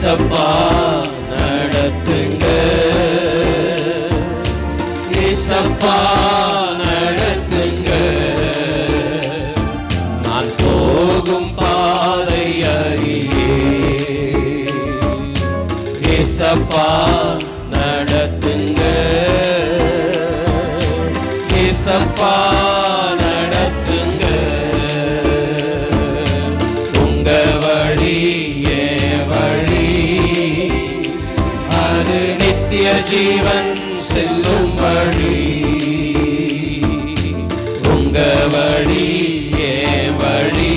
ஏசப்பா நடத்துங்க, ஏசப்பா நடத்துங்க, நான் போகும் பாதை அறியே. ஏசப்பா நடத்துங்க, ஏசப்பா நடத்துங்க, உங்க வழி என் வழி, அது நித்திய ஜீவன் செல்லும் வழி. உங்க வழி என் வழி,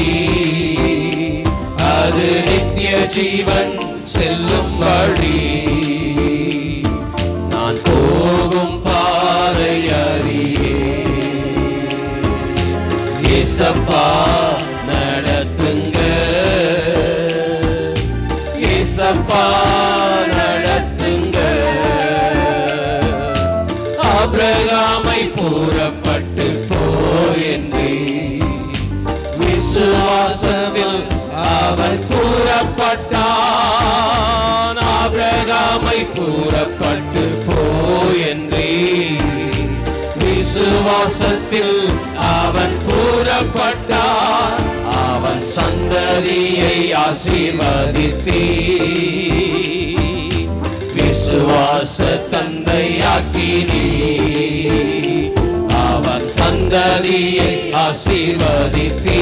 அது நித்திய ஜீவன் செல்லும் வழி. நான் போகும் பாதை அறியே. ஏசப்பா நடத்துங்க, ஏசப்பா நடத்துங்க, ஆபிரகாமை புறப்பட்டு போய் என்று விசுவாசத்தில் அவன் கூறப்பட்டான். ஆபிரகாமை கூறப்பட்டு போய் என்று விசுவாசத்தில் அவன் கூறப்பட்டான். அவன் சந்ததியை ஆசீர்வதித்தீ விசுவாச தந்தையாக்கினீ. அவன் சந்ததியை ஆசீர்வதித்தீ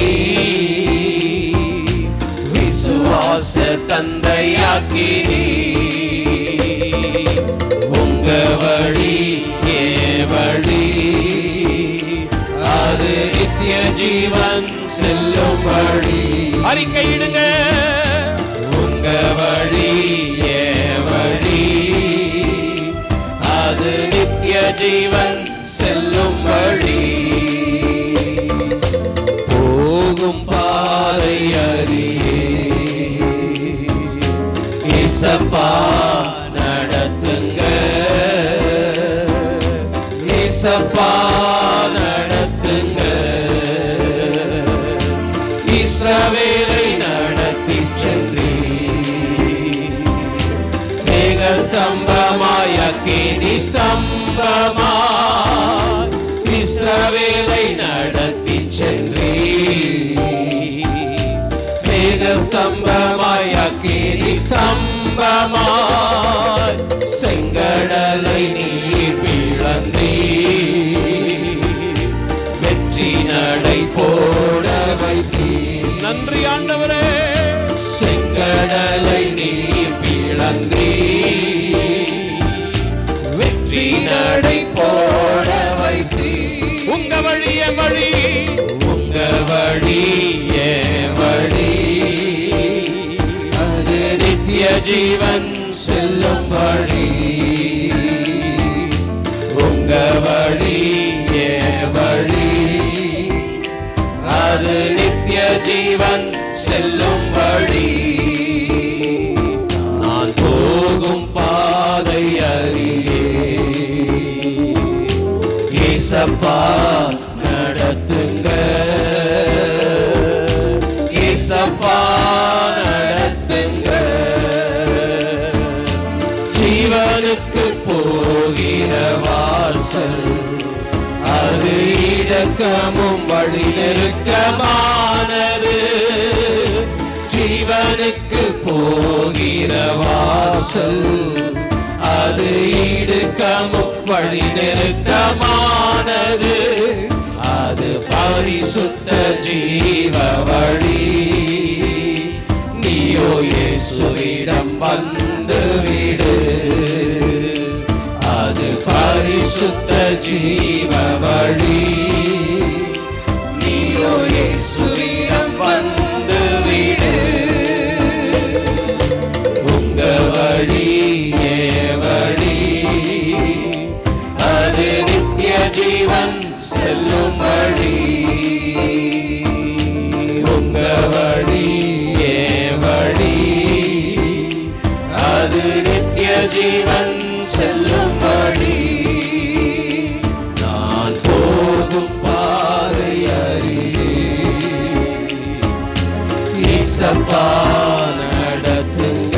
விசுவாச தந்தையாக்கினீ. உங்க வழி என் வழி, அது நித்திய ஜீவன் செல்லும் வழி. அறிக்கையிடுங்க, உங்க வழி என் வழி, அது நித்திய ஜீவன் செல்லும் வழி. போகும் பாதை அறியே. ஏசப்பா நடத்துங்க, ஏசப்பா நடத்துங்க, இஸ்ரவேலை நடத்தி சென்றீ மேக ஸ்தம்பமாய் அக்கினி ஸ்தம்பமாய் இஸ்ரவேலை நடத்தி சென்றீ மேக ஸ்தம்பமாய் அக்கினி ஸ்தம்பமாய் செங்கடலை நீர் பிளந்தீ வெற்றி நடை போட வைத்தீ. நன்றி ஆண்டவரே. செங்கடலை நீர் பிளந்தீ வெற்றி நடை போட வைத்தீ. உங்க வழி என் வழி, உங்க வழி என் வழி, அது நித்திய ஜீவன் செல்லும் வழி. உங்க வழி என் வழி, அது நித்திய ஜீவன் செல்லும் வழி. நான் போகும் பாதை அறியே. ஏசப்பா நடத்துங்க, ஏசப்பா நடத்துங்க, ஜீவனுக்கு போகிற வாசல் அது இடக்கமும் வழி நெருக்கமானது. ஜீவனுக்கு போகிற வாசல் அது இடுக்கமும் வழி நெருக்கமானது. அது பரிசுத்த ஜீவ வழி. நீயோ இயேசுவிடம் வந்து விடு, அது பரிசுத்த ஜீவ வழி. நீயோ இயேசுவிடம் வந்து விடு. உங்க வழி என் வழி, அது நித்திய ஜீவன் செல்லும் வழி. உங்க வழி என் வழி, அது நித்திய ஜீவன் செல்லும் வழி. நான் போகும் பாதை அறியே. ஏசப்பா நடத்துங்க,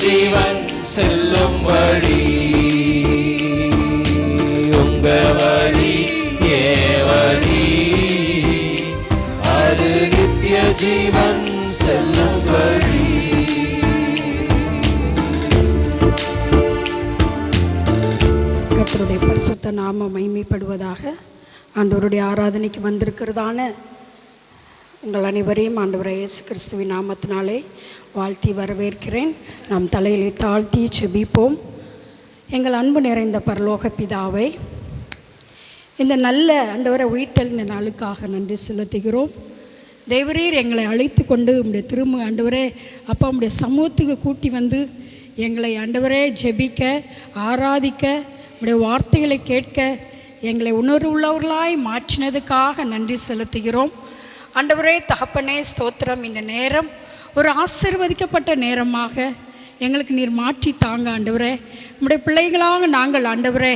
ஜீவன் செல்லும் வழி. உங்க வழி ஏவழி, அது நித்திய ஜீவன் செல்லும் வழி. கர்த்தருடைய பரிசுத்த நாமம் மகிமைப்படுவதாக. ஆண்டவருடைய ஆராதனைக்கு வந்திருக்கிறதான உங்கள் அனைவரையும் ஆண்டவரை இயேசு கிறிஸ்துவின் நாமத்தினாலே வாழ்த்தி வரவேற்கிறேன். நாம் தலையிலே தாழ்த்தி செபிப்போம். எங்கள் அன்பு நிறைந்த பரலோக பிதாவை, இந்த நல்ல ஆண்டவரை உயிர்த்தெழுந்த நாளுக்காக நன்றி செலுத்துகிறோம். தேவரீர் எங்களை அழைத்து கொண்டு உம்முடைய திரும்ப ஆண்டவரே அப்பா உம்முடைய சமூகத்துக்கு கூட்டி வந்து எங்களை ஆண்டவரே ஜெபிக்க, ஆராதிக்க, உம்முடைய வார்த்தைகளை கேட்க எங்களை உணர்வுள்ளவர்களாய் மாற்றினதுக்காக நன்றி செலுத்துகிறோம். ஆண்டவரே தகப்பனே ஸ்தோத்திரம். இந்த நேரம் ஒரு ஆசீர்வதிக்கப்பட்ட நேரமாக எங்களுக்கு நீர் மாற்றி தாங்க ஆண்டவரே. நம்முடைய பிள்ளைகளாக நாங்கள் ஆண்டவரே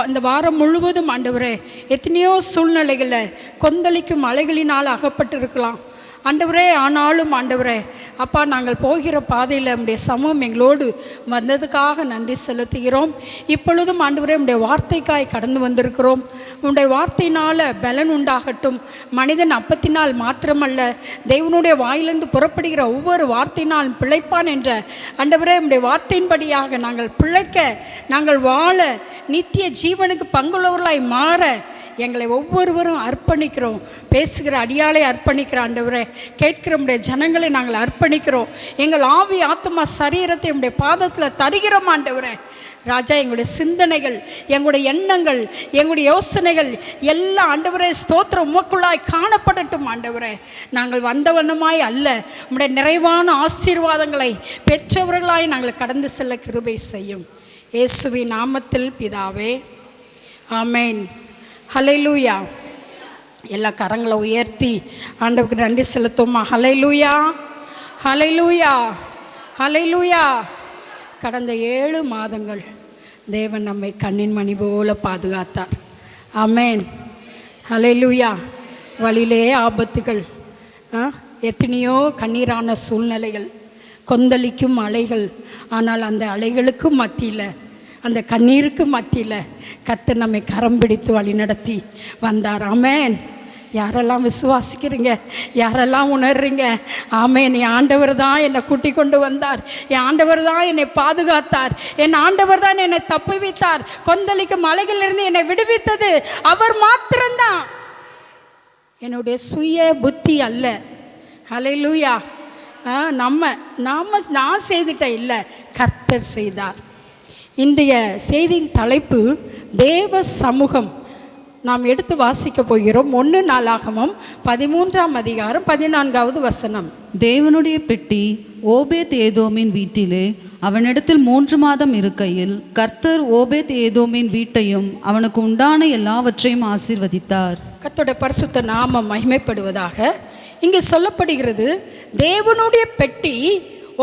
இந்த வாரம் முழுவதும் ஆண்டவரே எத்தனையோ சூழ்நிலைகளில் கொந்தளிக்கும் அலைகளினால் அகப்பட்டிருக்கலாம் ஆண்டவரே. ஆனாலும் ஆண்டவரே அப்பா நாங்கள் போகிற பாதையில் நம்முடைய சமூகம் எங்களோடு வந்ததுக்காக நன்றி செலுத்துகிறோம். இப்பொழுதும் ஆண்டவரே நம்முடைய வார்த்தைக்காய் கடந்து வந்திருக்கிறோம். உன்னுடைய வார்த்தையினால் பலன் உண்டாகட்டும். மனிதன் அப்பத்தினால் மாத்திரமல்ல, தேவனுடைய வாயிலிருந்து புறப்படுகிற ஒவ்வொரு வார்த்தையினால் பிழைப்பான் என்ற ஆண்டவரே நம்முடைய வார்த்தையின்படியாக நாங்கள் பிழைக்க, நாங்கள் வாழ, நித்திய ஜீவனுக்கு பங்குள்ளவர்களாய் மாற எங்களை ஒவ்வொருவரும் அர்ப்பணிக்கிறோம். பேசுகிற அடியாளை அர்ப்பணிக்கிற ஆண்டவரே, கேட்கிற நம்முடைய ஜனங்களை நாங்கள் அர்ப்பணிக்கிறோம். எங்கள் ஆவி ஆத்மா சரீரத்தை நம்முடைய பாதத்தில் தருகிறோம் ஆண்டவரே. ராஜா, எங்களுடைய சிந்தனைகள், எங்களுடைய எண்ணங்கள், எங்களுடைய யோசனைகள் எல்லாம் ஆண்டவரே ஸ்தோத்திரம் உமக்குள்ளாய் காணப்படட்டும் ஆண்டவரே. நாங்கள் வந்தவண்ணமாய் அல்ல, நம்முடைய நிறைவான ஆசீர்வாதங்களை பெற்றவர்களாய் நாங்கள் கடந்து செல்ல கிருபை செய்யும். இயேசுவின் நாமத்தில் பிதாவே, ஆமேன். ஹல்லேலூயா. எல்லா கரங்களை உயர்த்தி ஆண்டவருக்கு நன்றி செலுத்துமா. ஹல்லேலூயா, ஹல்லேலூயா, ஹல்லேலூயா. கடந்த 7 மாதங்கள் தேவன் நம்மை கண்ணின் மணி போல பாதுகாத்தார். ஆமேன். ஹல்லேலூயா. வழியிலே ஆபத்துகள், எத்தனையோ கண்ணீரான சூழ்நிலைகள், கொந்தளிக்கும் அலைகள். ஆனால் அந்த அலைகளுக்கு மத்தியில், அந்த கண்ணீருக்கு மத்தியில் கர்த்தர் நம்மை கரம் பிடித்து வழி நடத்தி வந்தார். ஆமேன். யாரெல்லாம் விசுவாசிக்கிறீங்க, யாரெல்லாம் உணர்றீங்க? ஆமேன். என் ஆண்டவர் தான் என்னை கூட்டி கொண்டு வந்தார், என் ஆண்டவர் தான் என்னை பாதுகாத்தார், என் ஆண்டவர் தான் என்னை தப்புவித்தார், கொந்தளிக்கும் மலைகளிலிருந்து என்னை விடுவித்தது அவர் மாத்திரம்தான், என்னுடைய சுய புத்தி அல்ல. ஹல்லேலூயா. நான் செய்துட்டேன் இல்லை, கர்த்தர் செய்தார். இன்றைய செய்தியின் தலைப்பு தேவ சமூகம். நாம் எடுத்து வாசிக்க போகிறோம் 1 நாளாகமம் 13ஆம் அதிகாரம் 14வது வசனம். தேவனுடைய பெட்டி ஓபேத் ஏதோமின் வீட்டிலே அவனிடத்தில் 3 மாதம் இருக்கையில் கர்த்தர் ஓபேத் ஏதோமின் வீட்டையும் அவனுக்கு உண்டான எல்லாவற்றையும் ஆசீர்வதித்தார். கர்த்தருடைய பரிசுத்த நாமம் மகிமைப்படுவதாக. இங்கே சொல்லப்படுகிறது, தேவனுடைய பெட்டி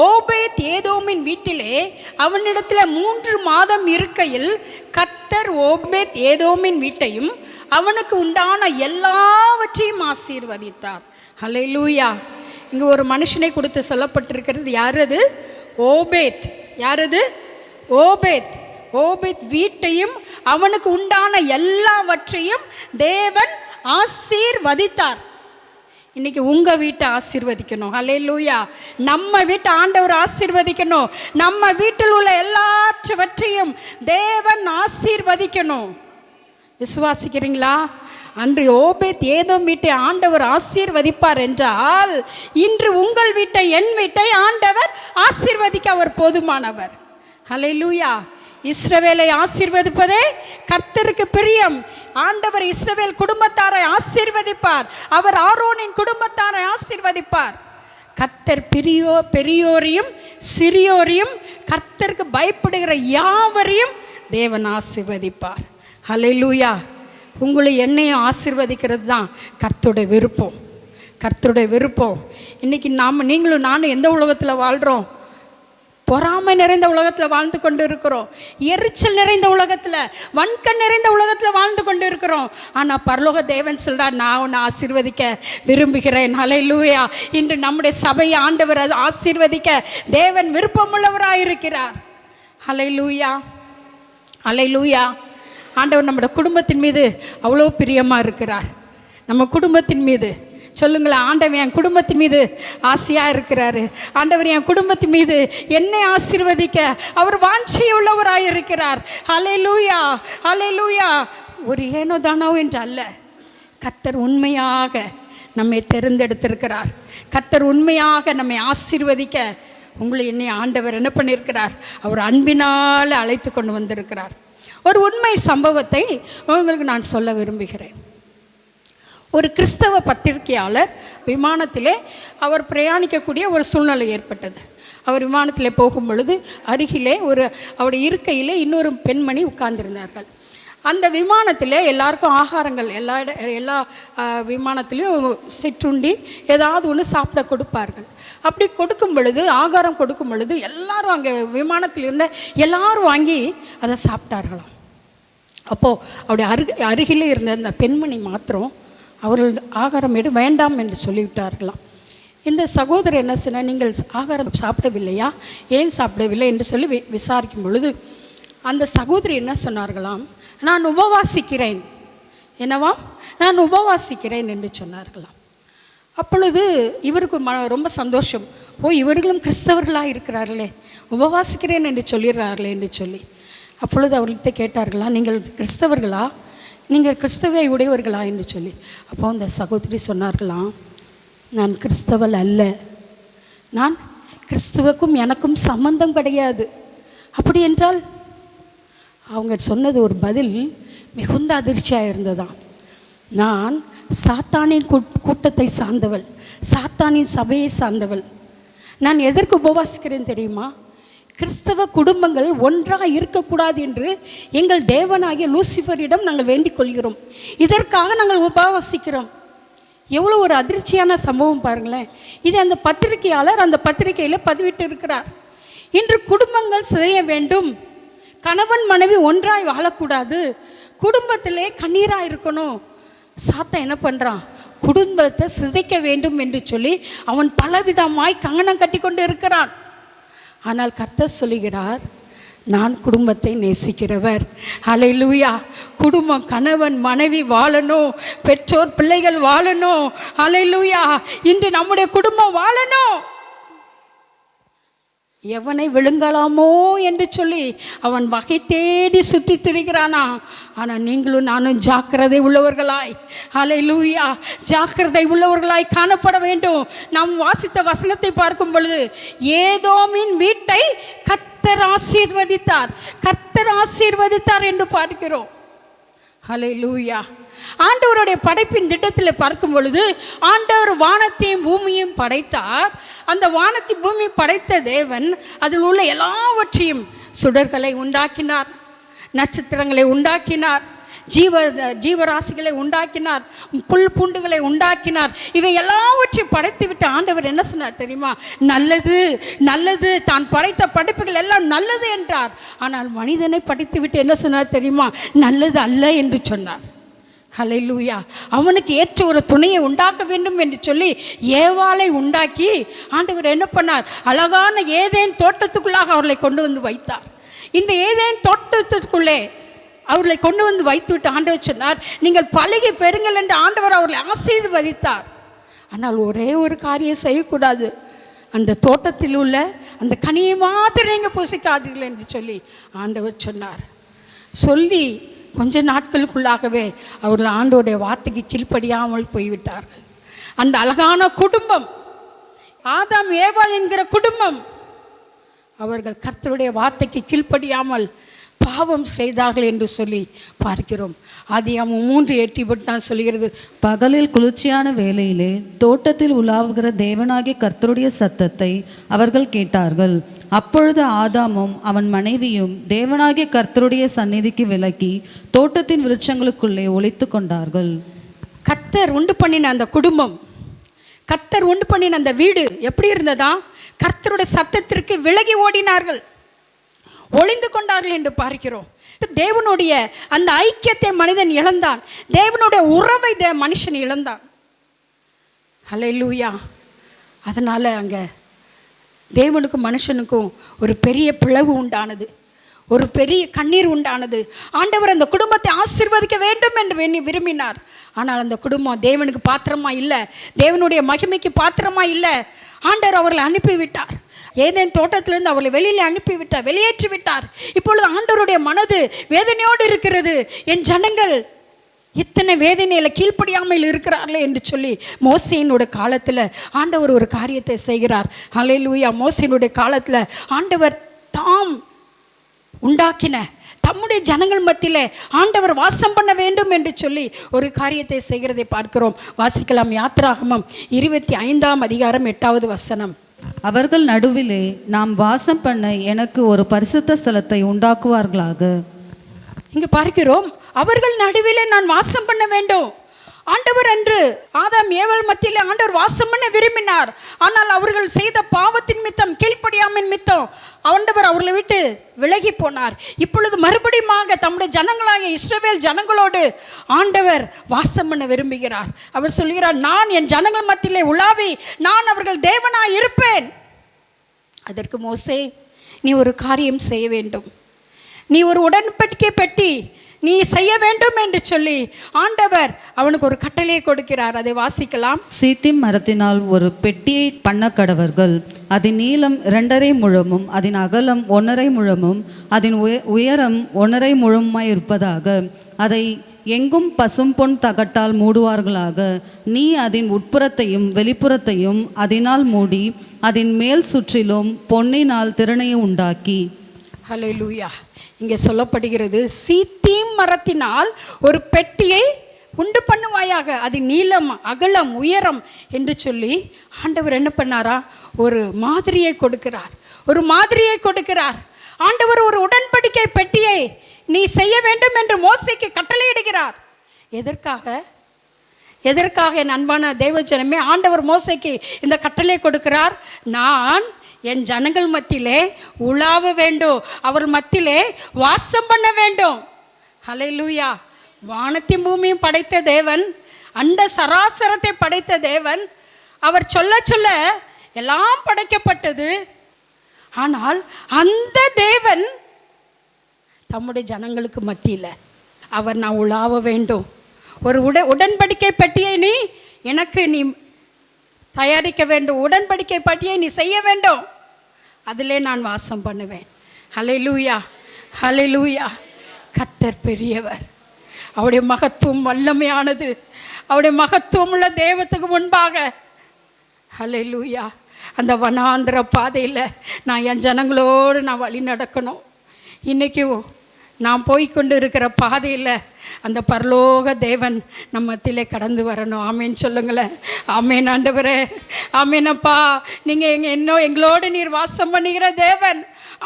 ஓபேத் ஏதோமின் வீட்டிலே அவனிடத்தில் 3 மாதம் இருக்கையில் கர்த்தர் ஓபேத் ஏதோமின் வீட்டையும் அவனுக்கு உண்டான எல்லாவற்றையும் ஆசீர்வதித்தார். ஹல்லேலூயா. இங்கே ஒரு மனுஷனை கொடுத்து சொல்லப்பட்டிருக்கிறது. யாரது? ஓபேத். யாரது? ஓபேத். ஓபேத் வீட்டையும் அவனுக்கு உண்டான எல்லாவற்றையும் தேவன் ஆசீர்வதித்தார். இன்னைக்கு உங்கள் வீட்டை ஆசீர்வதிக்கணும். ஹல்லேலூயா. நம்ம வீட்டை ஆண்டவர் ஆசீர்வதிக்கணும். நம்ம வீட்டில் உள்ள எல்லாவற்றையும் தேவன் ஆசீர்வதிக்கணும். விசுவாசிக்கிறீங்களா? அன்று ஓபேத் ஏதோம் வீட்டை ஆண்டவர் ஆசீர்வதிப்பார் என்றால், இன்று உங்கள் வீட்டை, என் வீட்டை ஆண்டவர் ஆசீர்வதிக்க அவர் போதுமானவர். ஹல்லேலூயா. இஸ்ரவேலை ஆசீர்வதிப்பதே கர்த்தருக்கு பிரியம். ஆண்டவர் இஸ்ரவேல் குடும்பத்தாரை ஆசீர்வதிப்பார். அவர் ஆரோனின் குடும்பத்தாரை ஆசீர்வதிப்பார். கர்த்தர் பெரியோரையும் சிறியோரையும் கர்த்தருக்கு பயப்படுகிற யாவரையும் தேவன் ஆசீர்வதிப்பார். ஹல்லேலூயா. உங்களை என்னையும் ஆசீர்வதிக்கிறது தான் கர்த்தருடைய விருப்பம். கர்த்தருடைய விருப்பம். இன்றைக்கி நீங்களும் நானும் எந்த உலகத்தில் வாழ்கிறோம்? பொறாமை நிறைந்த உலகத்தில் வாழ்ந்து கொண்டு இருக்கிறோம். எரிச்சல் நிறைந்த உலகத்தில், வன்கண் நிறைந்த உலகத்தில் வாழ்ந்து கொண்டு இருக்கிறோம். ஆனால் பரலோக தேவன் சொல்கிறார், நான் உன்னை ஆசீர்வதிக்க விரும்புகிறேன். ஹல்லேலூயா. இன்று நம்முடைய சபையை ஆண்டவர் ஆசீர்வதிக்க தேவன் விருப்பமுள்ளவராக இருக்கிறார். ஹல்லேலூயா, ஹல்லேலூயா. ஆண்டவர் நம்முடைய குடும்பத்தின் மீது அவ்வளோ பிரியமாக இருக்கிறார். நம்ம குடும்பத்தின் மீது சொல்லுங்களேன், ஆண்டவர் என் குடும்பத்தின் மீது ஆசையாக இருக்கிறாரு. ஆண்டவர் என் குடும்பத்தின் மீது என்னை ஆசீர்வதிக்க அவர் வாஞ்சையுள்ளவராக இருக்கிறார். ஹல்லேலூயா, ஹல்லேலூயா. ஒரு ஏனோ தானோ என்று அல்ல, கர்த்தர் உண்மையாக நம்மை தெரிந்தெடுத்திருக்கிறார். கர்த்தர் உண்மையாக நம்மை ஆசீர்வதிக்க உங்களை என்னை ஆண்டவர் என்ன பண்ணியிருக்கிறார்? அவர் அன்பினால் அழைத்து கொண்டு வந்திருக்கிறார். ஒரு உண்மை சம்பவத்தை உங்களுக்கு நான் சொல்ல விரும்புகிறேன். ஒரு கிறிஸ்தவ பத்திரிகையாளர் விமானத்திலே அவர் பிரயாணிக்கக்கூடிய ஒரு சூழ்நிலை ஏற்பட்டது. அவர் விமானத்தில் போகும் பொழுது அருகிலே அவருடைய இருக்கையிலே இன்னொரு பெண்மணி உட்கார்ந்திருந்தார்கள். அந்த விமானத்தில் எல்லாருக்கும் ஆகாரங்கள் எல்லா விமானத்துலேயும் சிற்றுண்டி ஏதாவது ஒன்று சாப்பிட கொடுப்பார்கள். அப்படி கொடுக்கும் பொழுது, ஆகாரம் கொடுக்கும் பொழுது எல்லாரும் அங்கே விமானத்தில் இருந்த எல்லாரும் வாங்கி அதை சாப்பிட்டார்களாம். அப்போது அவருடைய அருகிலே இருந்த அந்த பெண்மணி மாத்திரம் அவர்கள் ஆகாரம் வேண்டாம் என்று சொல்லிவிட்டார்களாம். இந்த சகோதரர் என்ன சொன்ன, நீங்கள் ஆகாரம் சாப்பிடவில்லையா, ஏன் சாப்பிடவில்லை என்று சொல்லி விசாரிக்கும் பொழுது அந்த சகோதரி என்ன சொன்னார்களாம், நான் உபவாசிக்கிறேன். என்னவா, நான் உபவாசிக்கிறேன் என்று சொன்னார்களாம். அப்பொழுது இவருக்கு ரொம்ப சந்தோஷம். இவர்களும் கிறிஸ்தவர்களாக இருக்கிறார்களே, உபவாசிக்கிறேன் என்று சொல்லிடுறார்களே என்று சொல்லி. அப்பொழுது அவர்கிட்ட கேட்டார்களா, நீங்கள் கிறிஸ்தவர்களா, நீங்கள் கிறிஸ்தவை உடையவர்களா என்று சொல்லி. அப்போ அந்த சகோதரி சொன்னார்களாம், நான் கிறிஸ்தவள் அல்ல, நான் கிறிஸ்துவுக்கும் எனக்கும் சம்பந்தம் கிடையாது. அப்படி என்றால் அவங்க சொன்னது ஒரு பதில் மிகுந்த அதிர்ச்சியாக இருந்ததாம். நான் சாத்தானின் கூட்டத்தை சார்ந்தவள், சாத்தானின் சபையை சார்ந்தவள். நான் எதற்கு உபவாசிக்கிறேன் தெரியுமா? கிறிஸ்தவ குடும்பங்கள் ஒன்றாக இருக்கக்கூடாது என்று எங்கள் தேவனாகிய லூசிஃபரிடம் நாங்கள் வேண்டிக் கொள்கிறோம். இதற்காக நாங்கள் உபவாசிக்கிறோம். எவ்வளோ ஒரு அதிர்ச்சியான சம்பவம் பாருங்களேன். இது அந்த பத்திரிகையாளர் அந்த பத்திரிகையில் பதிவிட்டு இருக்கிறார். இன்று குடும்பங்கள் சிதைய வேண்டும், கணவன் மனைவி ஒன்றாய் வாழக்கூடாது, குடும்பத்திலே கண்ணீராக இருக்கணும். சாத்தான் என்ன பண்ணுறான்? குடும்பத்தை சிதைக்க வேண்டும் என்று சொல்லி அவன் பலவிதமாய் கங்கணம் கட்டி கொண்டு இருக்கிறான். ஆனால் கர்த்தர் சொல்லுகிறார், நான் குடும்பத்தை நேசிக்கிறவர். ஹல்லேலூயா. குடும்பம், கணவன் மனைவி வாழணும், பெற்றோர் பிள்ளைகள் வாழணும். ஹல்லேலூயா. இன்று நம்முடைய குடும்பம் வாழணும். எவனை விழுங்கலாமோ என்று சொல்லி அவன் வகை தேடி சுற்றி திரிகிறானா. ஆனால் நீங்களும் நானும் ஜாக்கிரதை உள்ளவர்களாய், ஹல்லேலூயா, ஜாக்கிரதை உள்ளவர்களாய் காணப்பட வேண்டும். நாம் வாசித்த வசனத்தை பார்க்கும் பொழுது, ஏதோமின் வீட்டை கர்த்தர் ஆசீர்வதித்தார், கர்த்தர் ஆசீர்வதித்தார் என்று பார்க்கிறோம். ஹல்லேலூயா. ஆண்டவருடைய படைப்பின் திட்டத்தில் பார்க்கும் பொழுது, ஆண்டவர் வானத்தையும் பூமியையும் படைத்தார். அந்த வானத்தை பூமி படைத்த தேவன் அதில் உள்ள எல்லாவற்றையும், சுடர்களை உண்டாக்கினார், நட்சத்திரங்களை உண்டாக்கினார், ஜீவராசிகளை உண்டாக்கினார், புல் பூண்டுகளை உண்டாக்கினார். இவை எல்லாவற்றையும் படைத்து விட்டு ஆண்டவர் என்ன சொன்னார் தெரியுமா? நல்லது, நல்லது. தான் படைத்த படைப்புகள் எல்லாம் நல்லது என்றார். ஆனால் மனிதனை படைத்து விட்டு என்ன சொன்னார் தெரியுமா? நல்லது அல்ல என்று சொன்னார். ஹல்லேலூயா. அவனுக்கு ஏற்ற ஒரு துணையை உண்டாக்க வேண்டும் என்று சொல்லி ஏவாளை உண்டாக்கி ஆண்டவர் என்ன பண்ணார்? அழகான ஏதேன் தோட்டத்துக்குள்ளாக அவர்களை கொண்டு வந்து வைத்தார். இந்த ஏதேன் தோட்டத்துக்குள்ளே அவர்களை கொண்டு வந்து வைத்துவிட்டு ஆண்டவர் சொன்னார், நீங்கள் பழகி பெறுங்கள் என்று ஆண்டவர் அவர்களை ஆசீர்வதித்தார். ஆனால் ஒரே ஒரு காரியம் செய்யக்கூடாது, அந்த தோட்டத்தில் உள்ள அந்த கனியை மாத்திரம் நீங்கள் புசிக்காதீர்கள் என்று சொல்லி ஆண்டவர் சொன்னார். சொல்லி கொஞ்ச நாட்களுக்குள்ளாகவே அவர்கள் ஆண்டவருடைய வார்த்தைக்கு கீழ்ப்படியாமல் போய்விட்டார்கள். அந்த அழகான குடும்பம், ஆதாம் ஏவாள் என்கிற குடும்பம், அவர்கள் கர்த்தருடைய வார்த்தைக்கு கீழ்ப்படியாமல் பாவம் செய்தார்கள் என்று சொல்லி பார்க்கிறோம். ஆதியாகமம் 3:8 தான் சொல்கிறது, பகலில் குளிர்ச்சியான வேளையிலே தோட்டத்தில் உலாவுகிற தேவனாகிய கர்த்தருடைய சத்தத்தை அவர்கள் கேட்டார்கள். அப்பொழுது ஆதாமும் அவன் மனைவியும் தேவனாகிய கர்த்தருடைய சந்நிதிக்கு விலக்கி தோட்டத்தின் விருட்சங்களுக்குள்ளே ஒளித்து கொண்டார்கள். கர்த்தர் உண்டு பண்ணின அந்த குடும்பம், கர்த்தர் உண்டு பண்ணின அந்த வீடு எப்படி இருந்ததா? கர்த்தருடைய சத்தத்திற்கு விலகி ஓடினார்கள், ஒளிந்து கொண்டார்கள் என்று பார்க்கிறோம். தேவனுடைய அந்த ஐக்கியத்தை மனிதன் இழந்தான், தேவனுடைய உறவை மனுஷன் இழந்தான். ஹல்லேலூயா. அதனால் அங்கே தேவனுக்கும் மனுஷனுக்கும் ஒரு பெரிய பிளவு உண்டானது, ஒரு பெரிய கண்ணீர் உண்டானது. ஆண்டவர் அந்த குடும்பத்தை ஆசீர்வதிக்க வேண்டும் என்று விரும்பினார். ஆனால் அந்த குடும்பம் தேவனுக்கு பாத்திரமா இல்லை, தேவனுடைய மகிமைக்கு பாத்திரமா இல்லை. ஆண்டவர் அவர்களை அனுப்பிவிட்டார், ஏதேன் தோட்டத்திலிருந்து அவர்களை வெளியில் அனுப்பிவிட்டார், வெளியேற்றி விட்டார். இப்பொழுது ஆண்டவருடைய மனது வேதனையோடு இருக்கிறது. என் ஜனங்கள் இத்தனை வேதனையில் கீழ்ப்படியாமல் இருக்கிறார்களே என்று சொல்லி மோசேயினுடைய காலத்தில் ஆண்டவர் ஒரு காரியத்தை செய்கிறார். ஹல்லேலூயா. மோசேயினுடைய காலத்தில் ஆண்டவர் தாம் உண்டாக்கின தம்முடைய ஜனங்கள் மத்தியிலே ஆண்டவர் வாசம் பண்ண வேண்டும் என்று சொல்லி ஒரு காரியத்தை செய்கிறதை பார்க்கிறோம். வாசிக்கலாம். யாத்திராகமம் 25ஆம் அதிகாரம் 8வது வசனம். அவர்கள் நடுவிலே நாம் வாசம் பண்ண எனக்கு ஒரு பரிசுத்த ஸ்தலத்தை உண்டாக்குவார்களாக. இங்கு பார்க்கிறோம், அவர்கள் நடுவிலே நான் வாசம் பண்ண வேண்டும். ஆண்டவர் அன்று ஆதாம் ஏவல் மத்தியிலே ஆண்டவர் வாசம் பண்ண விரும்பினார். ஆனால் அவர்கள் செய்த பாவத்தின் மித்தம், கீழ்ப்படியாமையின் மித்தம் ஆண்டவர் அவர்களை விட்டு விலகி போனார். இப்பொழுது மறுபடியும் தம்முடைய ஜனங்களாகிய இஸ்ரவேல் ஜனங்களோடு ஆண்டவர் வாசம் பண்ண விரும்புகிறார். அவர் சொல்கிறார், நான் என் ஜனங்கள் மத்தியிலே உலாவி நான் அவர்கள் தேவனாய் இருப்பேன். அதற்கு மோசே, நீ ஒரு காரியம் செய்ய வேண்டும், நீ ஒரு உடன்படிக்கை பெட்டி நீ செய்ய வேண்டும் என்று சொல்லி ஆண்டவர் அவனுக்கு ஒரு கட்டளையை கொடுக்கிறார். அதை வாசிக்கலாம். சீத்திம் மரத்தினால் ஒரு பெட்டியை பண்ண கடவர்கள். அதன் நீளம் 2.5 முழமும் அதன் அகலம் 1.5 முழமும் அதன் உயரம் 1.5 முழமாய் இருப்பதாக அதை எங்கும் பசும் பொன் தகட்டால் மூடுவார்களாக. நீ அதன் உட்புறத்தையும் வெளிப்புறத்தையும் அதனால் மூடி அதன் மேல் சுற்றிலும் பொன்னினால் திறனையை உண்டாக்கி. ஹல்லேலூயா. இங்கே சொல்லப்படுகிறது, சீத்திம் மரத்தினால் ஒரு பெட்டியை உண்டு பண்ணுவாயாக, அது நீளம் அகலம் உயரம் என்று சொல்லி ஆண்டவர் என்ன பண்ணாரா? ஒரு மாதிரியை கொடுக்கிறார், ஒரு மாதிரியை கொடுக்கிறார். ஆண்டவர் ஒரு உடன்படிக்கை பெட்டியை நீ செய்ய வேண்டும் என்று மோசேக்கு கட்டளையிடுகிறார். எதற்காக என் அன்பான தேவஜனமே ஆண்டவர் மோசேக்கு இந்த கட்டளை கொடுக்கிறார்? நான் என் ஜனங்கள் மத்தியிலே உலாவ வேண்டும், அவர் மத்தியிலே வாசம் பண்ண வேண்டும். ஹல்லேலூயா. வானத்தையும் பூமியும் படைத்த தேவன், அண்ட சராசரத்தை படைத்த தேவன், அவர் சொல்ல சொல்ல எல்லாம் படைக்கப்பட்டது. ஆனால் அந்த தேவன் தம்முடைய ஜனங்களுக்கு மத்தியில் அவர் நான் உலாவ வேண்டும், ஒரு உடன்படிக்கை பெட்டியை நீ எனக்கு நீ தயாரிக்க வேண்டும், உடன்படிக்கை பட்டியை நீ செய்ய வேண்டும், அதிலே நான் வாசம் பண்ணுவேன். ஹல்லேலூயா, ஹல்லேலூயா. கர்த்தர் பெரியவர், அவருடைய மகத்துவம் வல்லமையானது, அவருடைய மகத்துவம் உள்ள தெய்வத்துக்கு முன்பாக. ஹல்லேலூயா. அந்த வனாந்திர பாதையில் நான் என் ஜனங்களோடு நான் வழி நடக்கணும். இன்றைக்கும் நான் போய்கொண்டு இருக்கிற பாதையில் அந்த பரலோக தேவன் நம்ம மத்தியிலே கடந்து வரணும். ஆமேன் சொல்லுங்களேன். ஆமேன் ஆண்டவரே, ஆமேனப்பா. நீங்கள் எங்களோடு நீர் வாசம் பண்ணுகிற தேவன்.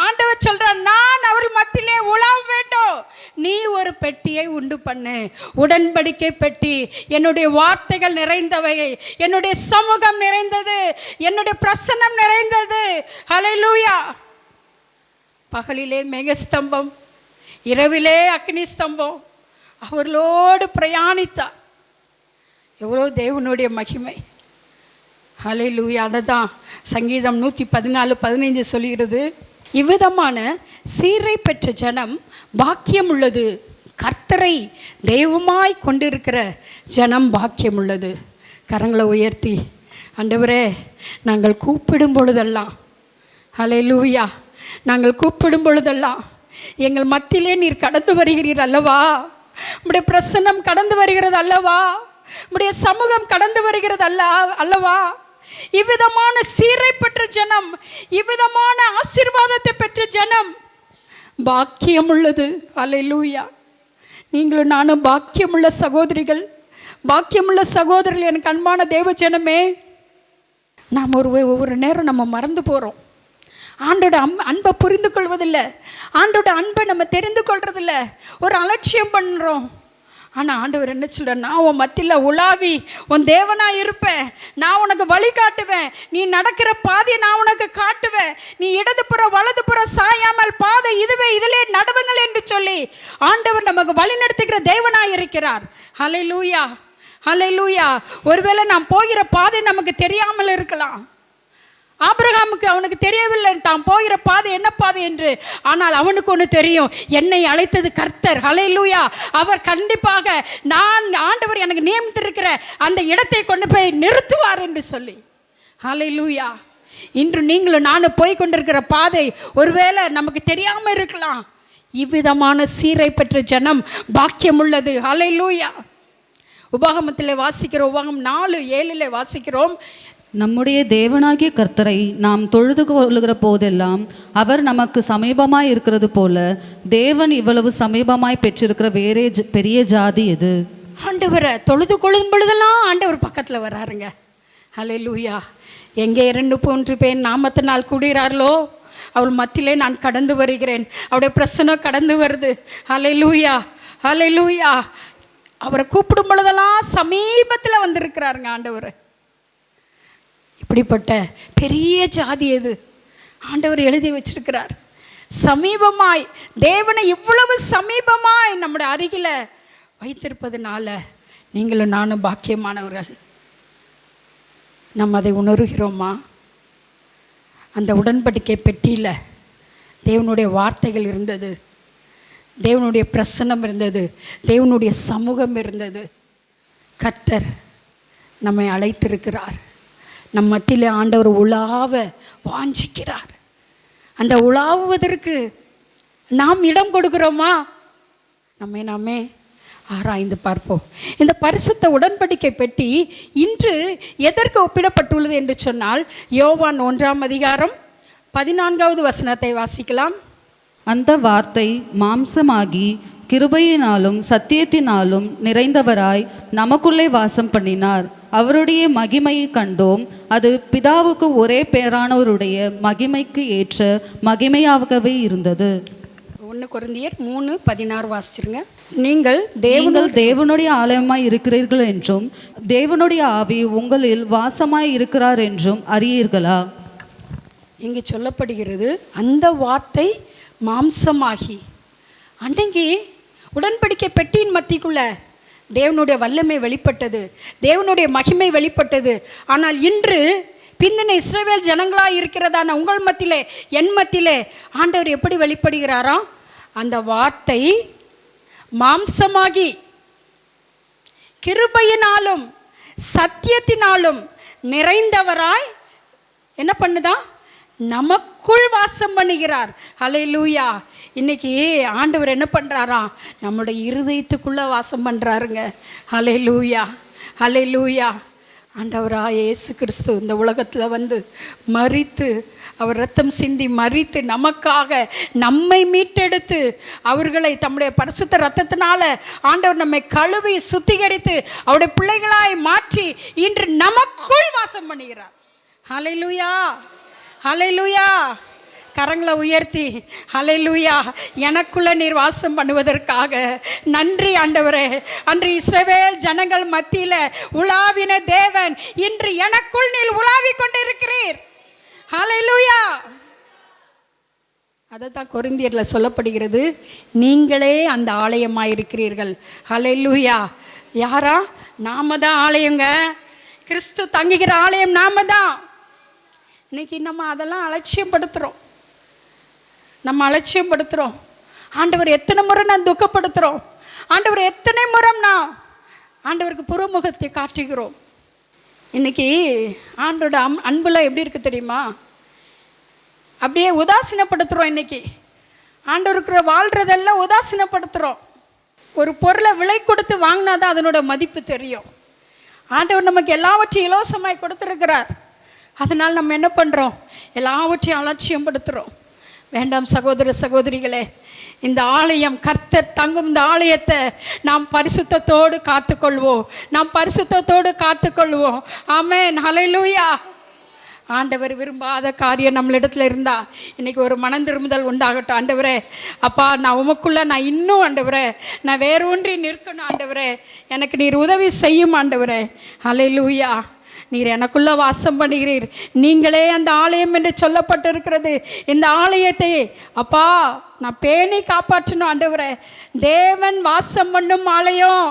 ஆண்டவர் சொல்கிறார், நான் அவர்கள் மத்தியிலே உலாவ வேண்டும். நீ ஒரு பெட்டியை உண்டு பண்ணு, உடன்படிக்கை பெட்டி. என்னுடைய வார்த்தைகள் நிறைந்தவை, என்னுடைய சமூகம் நிறைந்தது, என்னுடைய பிரசன்னம் நிறைந்தது. ஹல்லேலூயா. பகலிலே மேகஸ்தம்பம், இரவிலே அக்னி ஸ்தம்பம், அவர்களோடு பிரயாணித்தார். எவ்வளோ தேவனுடைய மகிமை. ஹல்லேலூயா. அதை தான் சங்கீதம் 114:15 சொல்கிறது, இவ்விதமான சீரை பெற்ற ஜனம் பாக்கியம் உள்ளது, கர்த்தரை தெய்வமாய் கொண்டிருக்கிற ஜனம் பாக்கியம் உள்ளது. கரங்களை உயர்த்தி, ஆண்டவரே, நாங்கள் கூப்பிடும் பொழுதெல்லாம், ஹல்லேலூயா, நாங்கள் கூப்பிடும் பொழுதெல்லாம் எங்கள் மத்தியிலே நீர் கடந்து வருகிறீர் அல்லவா, உம்முடைய பிரசன்னம் கடந்து வருகிறது அல்லவா, உம்முடைய சமூகம் கடந்து வருகிறது அல்லவா. இவ்விதமான சீரை பெற்ற ஜனம், இவ்விதமான ஆசீர்வாதத்தை பெற்ற ஜனம் பாக்கியம் உள்ளது. ஹல்லேலூயா. நீங்களும் நானும் பாக்கியமுள்ள சகோதரிகள், பாக்கியமுள்ள சகோதரர்கள். எனக்கு அன்பான தேவ ஜனமே, நாம் ஒவ்வொரு நேரம் நம்ம மறந்து போகிறோம். ஆண்டோட அன்பை புரிந்து கொள்வதில்லை, ஆண்டோட அன்பை நம்ம தெரிந்து கொள்றதில்லை, ஒரு அலட்சியம் பண்ணுறோம். ஆனால் ஆண்டவர் என்ன சொல்கிறார், நான் உன் மத்தியில் உலாவி உன் தேவனாக இருப்பேன், நான் உனக்கு வழி காட்டுவேன், நீ நடக்கிற பாதையை நான் உனக்கு காட்டுவேன், நீ இடதுபுறம் வலதுபுறம் சாயாமல் பாதை இதுவே, இதிலே நடுவுங்கள் என்று சொல்லி ஆண்டவர் நமக்கு வழி நடத்துகிற தேவனாக இருக்கிறார். ஹல்லேலூயா, ஹல்லேலூயா. ஒருவேளை நாம் போகிற பாதை நமக்கு தெரியாமல் இருக்கலாம். ஆபிரகாமுக்கு அவனுக்கு தெரியவில்லை தான் போகிற பாதை என்ன பாதை என்று. ஆனால் அவனுக்கு ஒன்று தெரியும், என்னை அழைத்தது கர்த்தர். ஹல்லேலூயா. அவர் கண்டிப்பாக நான் ஆண்டவர் எனக்கு நியமித்திருக்கிற அந்த இடத்தை கொண்டு போய் நிறுத்துவார் என்று சொல்லி. ஹல்லேலூயா. இன்று நீங்களும் நானும் போய் கொண்டிருக்கிற பாதை ஒருவேளை நமக்கு தெரியாமல் இருக்கலாம். இவ்விதமான சீரை பெற்ற ஜனம் பாக்கியம் உள்ளது. ஹல்லேலூயா. உபாகமத்தில் வாசிக்கிறோம், உபாகம் 4:7 வாசிக்கிறோம், நம்முடைய தேவனாகிய கர்த்தரை நாம் தொழுது கொள்ளுகிற போதெல்லாம் அவர் நமக்கு சமீபமாய் இருக்கிறது போல தேவன் இவ்வளவு சமீபமாய் பெற்றிருக்கிற வேறே பெரிய ஜாதி எது? ஆண்டவரை தொழுது கொள்ளும் பொழுதெல்லாம் ஆண்டவர் பக்கத்தில் வராருங்க. ஹல்லேலூயா. எங்கே 2-3 பேர் நாமத்தினால் கூடுகிறார்களோ அவள் மத்தியிலே நான் கடந்து வருகிறேன். அவருடைய பிரசனம் கடந்து வருது. ஹல்லேலூயா, ஹல்லேலூயா. அவரை கூப்பிடும் பொழுதெல்லாம் சமீபத்தில் வந்திருக்கிறாருங்க ஆண்டவர். இப்படிப்பட்ட பெரிய ஜாதி எது ஆண்டவர் எழுதி வச்சிருக்கிறார். சமீபமாய் தேவனை இவ்வளவு சமீபமாய் நம்முடைய அருகில் வைத்திருப்பதுனால நீங்களும் நானும் பாக்கியமானவர்கள். நம்ம அதை உணர்கிறோமா? அந்த உடன்படிக்கை பெட்டியில் தேவனுடைய வார்த்தைகள் இருந்தது, தேவனுடைய பிரசன்னம் இருந்தது, தேவனுடைய சமூகம் இருந்தது. கர்த்தர் நம்மை அழைத்திருக்கிறார். நம் மத்தியில் ஆண்டவர் உலாவ வாஞ்சிக்கிறார். அந்த உலாவுவதற்கு நாம் இடம் கொடுக்கிறோமா? நாமே ஆராய்ந்து பார்ப்போம். இந்த பரிசுத்த உடன்படிக்கை பெட்டி இன்று எதற்கு ஒப்பிடப்பட்டுள்ளது என்று சொன்னால், யோவான் 1:14 வாசிக்கலாம். அந்த வார்த்தை மாம்சமாகி கிருபையினாலும் சத்தியத்தினாலும் நிறைந்தவராய் நமக்குள்ளே வாசம் பண்ணினார். அவருடைய மகிமையை கண்டோம். அது பிதாவுக்கு ஒரே பேரானவருடைய மகிமைக்கு ஏற்ற மகிமையாகவே இருந்தது. 1 கொரிந்தியர் 3:16 வாசிச்சிருங்க. நீங்கள் தேவனுடைய ஆலயமாய் இருக்கிறீர்கள் என்றும் தேவனுடைய ஆவி உங்களில் வாசமாய் இருக்கிறார் என்றும் அறியீர்களா? இங்கு சொல்லப்படுகிறது, அந்த வார்த்தை மாம்சமாகி. அன்றைக்கு உடன்படிக்கை பெட்டியின் மத்திக்குள்ள தேவனுடைய வல்லமை வெளிப்பட்டது, தேவனுடைய மகிமை வெளிப்பட்டது. ஆனால் இன்று பிந்தின இஸ்ரவேல் ஜனங்களாக இருக்கிறதான உங்கள் மத்தியிலே என் மத்தியிலே ஆண்டவர் எப்படி வெளிப்படுகிறாரா? அந்த வார்த்தை மாம்சமாகி கிருபையினாலும் சத்தியத்தினாலும் நிறைந்தவராய் என்ன பண்ணுதா? நமக்குள் வாசம் பண்ணுகிறார். ஹல்லேலூயா. இன்னைக்கு ஆண்டவர் என்ன பண்ணுறாரா? நம்முடைய இருதயத்துக்குள்ளே வாசம் பண்ணுறாருங்க. ஹல்லேலூயா, ஹல்லேலூயா. ஆண்டவராக இயேசு கிறிஸ்து இந்த உலகத்தில் வந்து மரித்து, அவர் ரத்தம் சிந்தி மரித்து நமக்காக நம்மை மீட்டெடுத்து அவர்களை தம்முடைய பரிசுத்த ரத்தத்தினால ஆண்டவர் நம்மை கழுவி சுத்திகரித்து அவருடைய பிள்ளைகளாய் மாற்றி இன்று நமக்குள் வாசம் பண்ணுகிறார். ஹல்லேலூயா, ஹல்லேலூயா. கரங்களை உயர்த்தி ஹல்லேலூயா, எனக்குள்ள நீர் வாசம் பண்ணுவதற்காக நன்றி ஆண்டவரே. அன்று இஸ்ரவேல் ஜனங்கள் மத்தியில் உலாவின தேவன் இன்று எனக்குள் நீர் உலாவி கொண்டிருக்கிறீர். ஹல்லேலூயா. அதைத்தான் கொரிந்தியரில் சொல்லப்படுகிறது, நீங்களே அந்த ஆலயமாயிருக்கிறீர்கள். ஹல்லேலூயா. யாரா? நாம தான் ஆலயங்க. கிறிஸ்து தங்குகிற ஆலயம் நாம தான். இன்னைக்கு நம்ம அதெல்லாம் அலட்சியப்படுத்துகிறோம். ஆண்டவர் எத்தனை முறை நான் துக்கப்படுத்துகிறோம். ஆண்டவர் எத்தனை முறை நான் ஆண்டவருக்கு புறமுகத்தை காட்டுகிறோம். இன்னைக்கு ஆண்டோட அன்புல எப்படி இருக்குது தெரியுமா? அப்படியே உதாசீனப்படுத்துகிறோம். இன்னைக்கு ஆண்டவருக்கு வாழ்கிறதெல்லாம் உதாசீனப்படுத்துகிறோம். ஒரு பொருளை விலை கொடுத்து வாங்கினா தான் அதனோட மதிப்பு தெரியும். ஆண்டவர் நமக்கு எல்லாவற்றையும் இலவசமாய் கொடுத்துருக்கிறார். அதனால் நம்ம என்ன பண்ணுறோம்? எல்லாவற்றையும் அலட்சியம் படுத்துகிறோம். வேண்டாம் சகோதர சகோதரிகளே, இந்த ஆலயம் கர்த்தர் தங்கும் இந்த ஆலயத்தை நாம் பரிசுத்தத்தோடு காத்துக்கொள்வோம். ஆமென். ஹல்லேலூயா, ஆண்டவர் விரும்பாத காரியம் நம்மளிடத்துல இருந்தா இன்னைக்கு ஒரு மனம் திரும்புதல் உண்டாகட்டும். ஆண்டவரே, அப்பா, நான் உமக்குள்ள நான் இன்னும் ஆண்டவரே நான் வேறு ஒன்றி நிற்கணும். ஆண்டவரே, எனக்கு நீர் உதவி செய்யும். ஆண்டவரே, ஹல்லேலூயா. நீர் எனக்குள்ள வாசம் பண்ணுகிறீர். நீங்களே அந்த ஆலயம் என்று சொல்லப்பட்டிருக்கிறது. இந்த ஆலயத்தை அப்பா நான் பேணி காப்பாற்றணும். ஆண்டவரே, தேவன் வாசம் பண்ணும் ஆலயம்.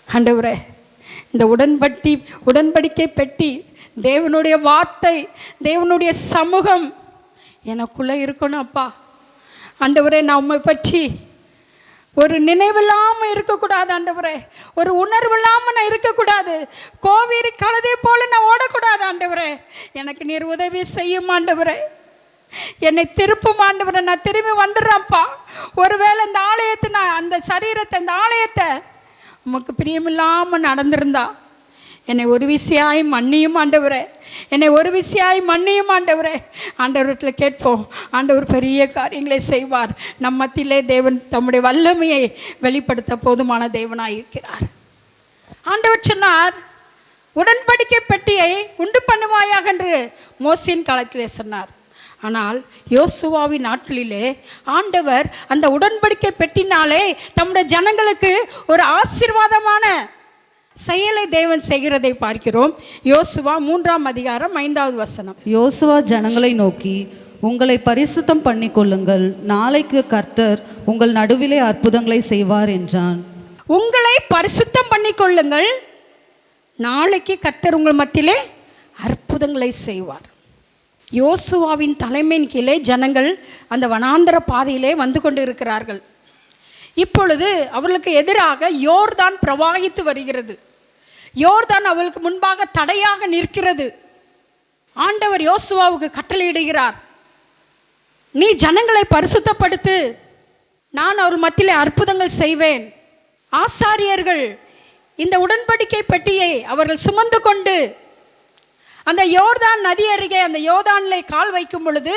ஆண்டவரே, இந்த உடன்படிக்கை பெட்டி, தேவனுடைய வார்த்தை, தேவனுடைய சமூகம் எனக்குள்ளே இருக்கணும். அப்பா ஆண்டவரே, நான் உம்மை பற்றி ஒரு நினைவில்லாமல் இருக்கக்கூடாது. ஆண்டவரே, ஒரு உணர்வு இல்லாமல் நான் இருக்கக்கூடாது. கோவேரி கழுதை போல நான் ஓடக்கூடாது. ஆண்டவரே, எனக்கு நீர் உதவி செய்யும். ஆண்டவரே, என்னை திருப்பும். ஆண்டவரே, நான் திரும்பி வந்துடுறேன்ப்பா. ஒருவேளை இந்த ஆலயத்தை நான் அந்த சரீரத்தை இந்த ஆலயத்தை உமக்கு பிரியமில்லாமல் நடந்திருந்தா என்னை ஒரு விசையாய் மன்னியும். ஆண்டவரே, என்னை ஒரு விசையாய் மன்னியும். ஆண்டவரே, ஆண்டவரத்தில் கேட்போம். ஆண்டவர் பெரிய காரியங்களை செய்வார். நம் மத்தியிலே தேவன் தம்முடைய வல்லமையை வெளிப்படுத்த போதுமான தேவனாய் இருக்கிறார். ஆண்டவர் சொன்னார், உடன்படிக்கை பெட்டியை உண்டு பண்ணுவாயாக என்று மோசேயின் காலத்திலே சொன்னார். ஆனால் யோசுவாவின் நாட்களிலே ஆண்டவர் அந்த உடன்படிக்கை பெட்டினாலே தம்முடைய ஜனங்களுக்கு ஒரு ஆசீர்வாதமான செயலை தேவன் செய்கிறதை பார்க்கிறோம். யோசுவா 3ஆம் அதிகாரம் 5வது வசனம். யோசுவா ஜனங்களை நோக்கி, உங்களை பரிசுத்தம் பண்ணி கொள்ளுங்கள், நாளைக்கு கர்த்தர் உங்கள் நடுவிலே அற்புதங்களை செய்வார் என்றான். உங்களை பரிசுத்தம் பண்ணி கொள்ளுங்கள், நாளைக்கு கர்த்தர் உங்கள் மத்தியிலே அற்புதங்களை செய்வார். யோசுவாவின் தலைமையின் கீழே ஜனங்கள் அந்த வனாந்தர பாதையிலே வந்து கொண்டு இருக்கிறார்கள். இப்பொழுது அவர்களுக்கு எதிராக யோர்தான் பிரவாகித்து வருகிறது. யோர்தான் அவளுக்கு முன்பாக தடையாக நிற்கிறது. ஆண்டவர் யோசுவாவுக்கு கட்டளையிடுகிறார், நீ ஜனங்களை பரிசுத்தப்படுத்து, நான் அவர்கள் மத்தியிலே அற்புதங்கள் செய்வேன். ஆசாரியர்கள் இந்த உடன்படிக்கை பெட்டியை அவர்கள் சுமந்து கொண்டு அந்த யோர்தான் நதி அருகே அந்த யோர்தானில் கால் வைக்கும் பொழுது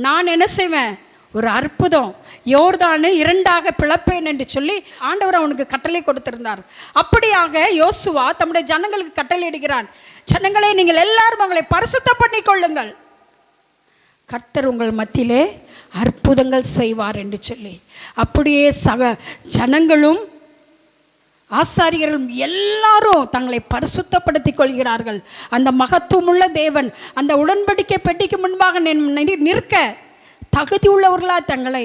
நான் என்ன செய்வேன், ஒரு அற்புதம், யோர்தானு 2ஆக பிளப்பேன் என்று சொல்லி ஆண்டவர் அவனுக்கு கட்டளை கொடுத்திருந்தார். அப்படியாக யோசுவா தம்முடைய ஜனங்களுக்கு கட்டளையிடுகிறான், ஜனங்களை நீங்கள் எல்லாரும் உங்களை பரிசுத்தம் பண்ணி கொள்ளுங்கள், கர்த்தர் உங்கள் மத்தியிலே அற்புதங்கள் செய்வார் என்று சொல்லி. அப்படியே ஜனங்களும் ஆசாரியர்களும் எல்லாரும் தங்களை பரிசுத்தப்படுத்திக் கொள்கிறார்கள். அந்த மகத்துவமுள்ள தேவன் அந்த உடன்படிக்கை பெட்டிக்கு முன்பாக நிற்க தகுதி உள்ளவர்களாக தங்களை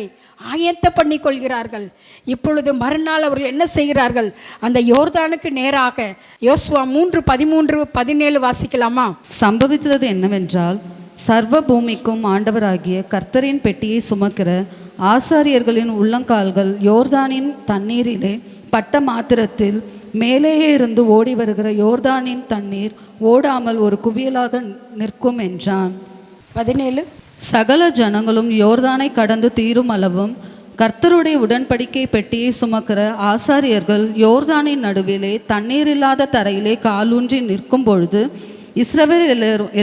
ஆயத்த பண்ணி கொள்கிறார்கள். இப்பொழுது மறுநாள் அவர்கள் என்ன செய்கிறார்கள், அந்த யோர்தானுக்கு நேராக யோசுவா 3:13-17 வாசிக்கலாமா? சம்பவித்தது என்னவென்றால், சர்வ பூமிக்கும் ஆண்டவராகிய கர்த்தரின் பெட்டியை சுமக்கிற ஆசாரியர்களின் உள்ளங்கால்கள் யோர்தானின் தண்ணீரிலே பட்ட மாத்திரத்தில் மேலேயே இருந்து ஓடி வருகிற யோர்தானின் தண்ணீர் ஓடாமல் ஒரு குவியலாக நிற்கும் என்றான். 17 சகல ஜனங்களும் யோர்தானை கடந்து தீரும் அளவும் கர்த்தருடைய உடன்படிக்கை பெட்டியை சுமக்கிற ஆசாரியர்கள் யோர்தானின் நடுவிலே தண்ணீர் இல்லாத தரையிலே காலூன்றி நிற்கும் பொழுது இஸ்ரவேல்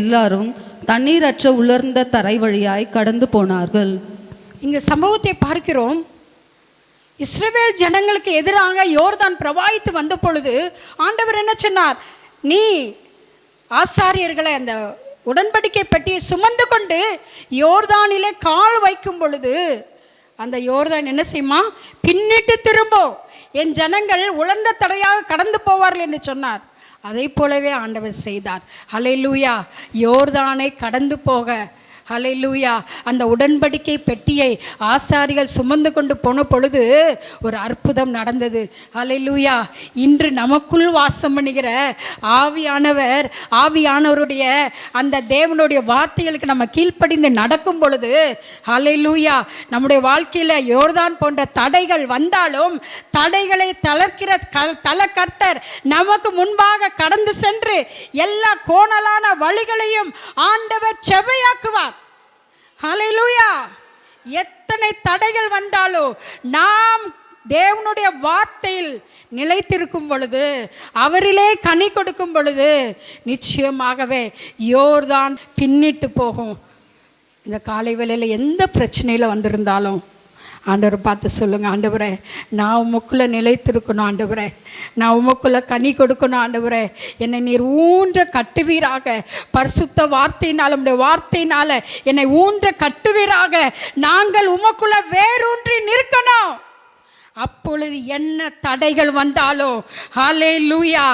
எல்லாரும் தண்ணீரற்ற உலர்ந்த தரை வழியாய் கடந்து போனார்கள். இங்கு சம்பவத்தை பார்க்கிறோம். இஸ்ரவேல் ஜனங்களுக்கு எதிராக யோர்தான் பிரவாகித்து வந்த பொழுது ஆண்டவர் என்ன சொன்னார், நீ ஆசாரியர்களை அந்த உடன்படிக்கை பெட்டியை சுமந்து கொண்டு யோர்தானிலே கால் வைக்கும் பொழுது அந்த யோர்தான் என்ன செய்யுமா, பின்னிட்டு திரும்பும், என் ஜனங்கள் உலர்ந்த தடையாக கடந்து போவார்கள் என்று சொன்னார். அதை போலவே ஆண்டவர் செய்தார். ஹல்லேலூயா. யோர்தானை கடந்து போக, ஹல்லேலூயா, அந்த உடன்படிக்கை பெட்டியை ஆசாரிகள் சுமந்து கொண்டு போன பொழுது ஒரு அற்புதம் நடந்தது. ஹல்லேலூயா. இன்று நமக்குள் வாசம் பண்ணுகிற ஆவியானவருடைய அந்த தேவனுடைய வார்த்தைகளுக்கு நம்ம கீழ்ப்படிந்து நடக்கும் பொழுது, ஹல்லேலூயா, நம்முடைய வாழ்க்கையில் யோர்தான் போன்ற தடைகள் வந்தாலும் தடைகளை தல கர்த்தர் நமக்கு முன்பாக கடந்து சென்று எல்லா கோணலான வழிகளையும் ஆண்டவர் செவ்வையாக்குவார். ஹல்லேலூயா. எத்தனை தடைகள் வந்தாலும் நாம் தேவனுடைய வார்த்தையில் நிலைத்திருக்கும் பொழுது, அவரிலே கனி கொடுக்கும் பொழுது நிச்சயமாகவே யோர்தான் பின்னிட்டு போகும். இந்த காலை வேளையில் எந்த பிரச்சனையில் வந்திருந்தாலும் ஆண்டவரை பார்த்து சொல்லுங்கள், ஆண்டவரே நான் உமக்குள்ளே நிலைத்திருக்கணும், ஆண்டவரே நான் உமக்குள்ளே கனி கொடுக்கணும், ஆண்டவரே என்னை நீர் ஊன்ற கட்டுவீராக, பரிசுத்த வார்த்தையினால் உம்முடைய வார்த்தையினால் என்னை ஊன்ற கட்டுவீராக. நாங்கள் உமக்குள்ளே வேரூன்றி நிற்கணும். அப்பொழுது என்ன தடைகள் வந்தாலும் ஹல்லேலூயா,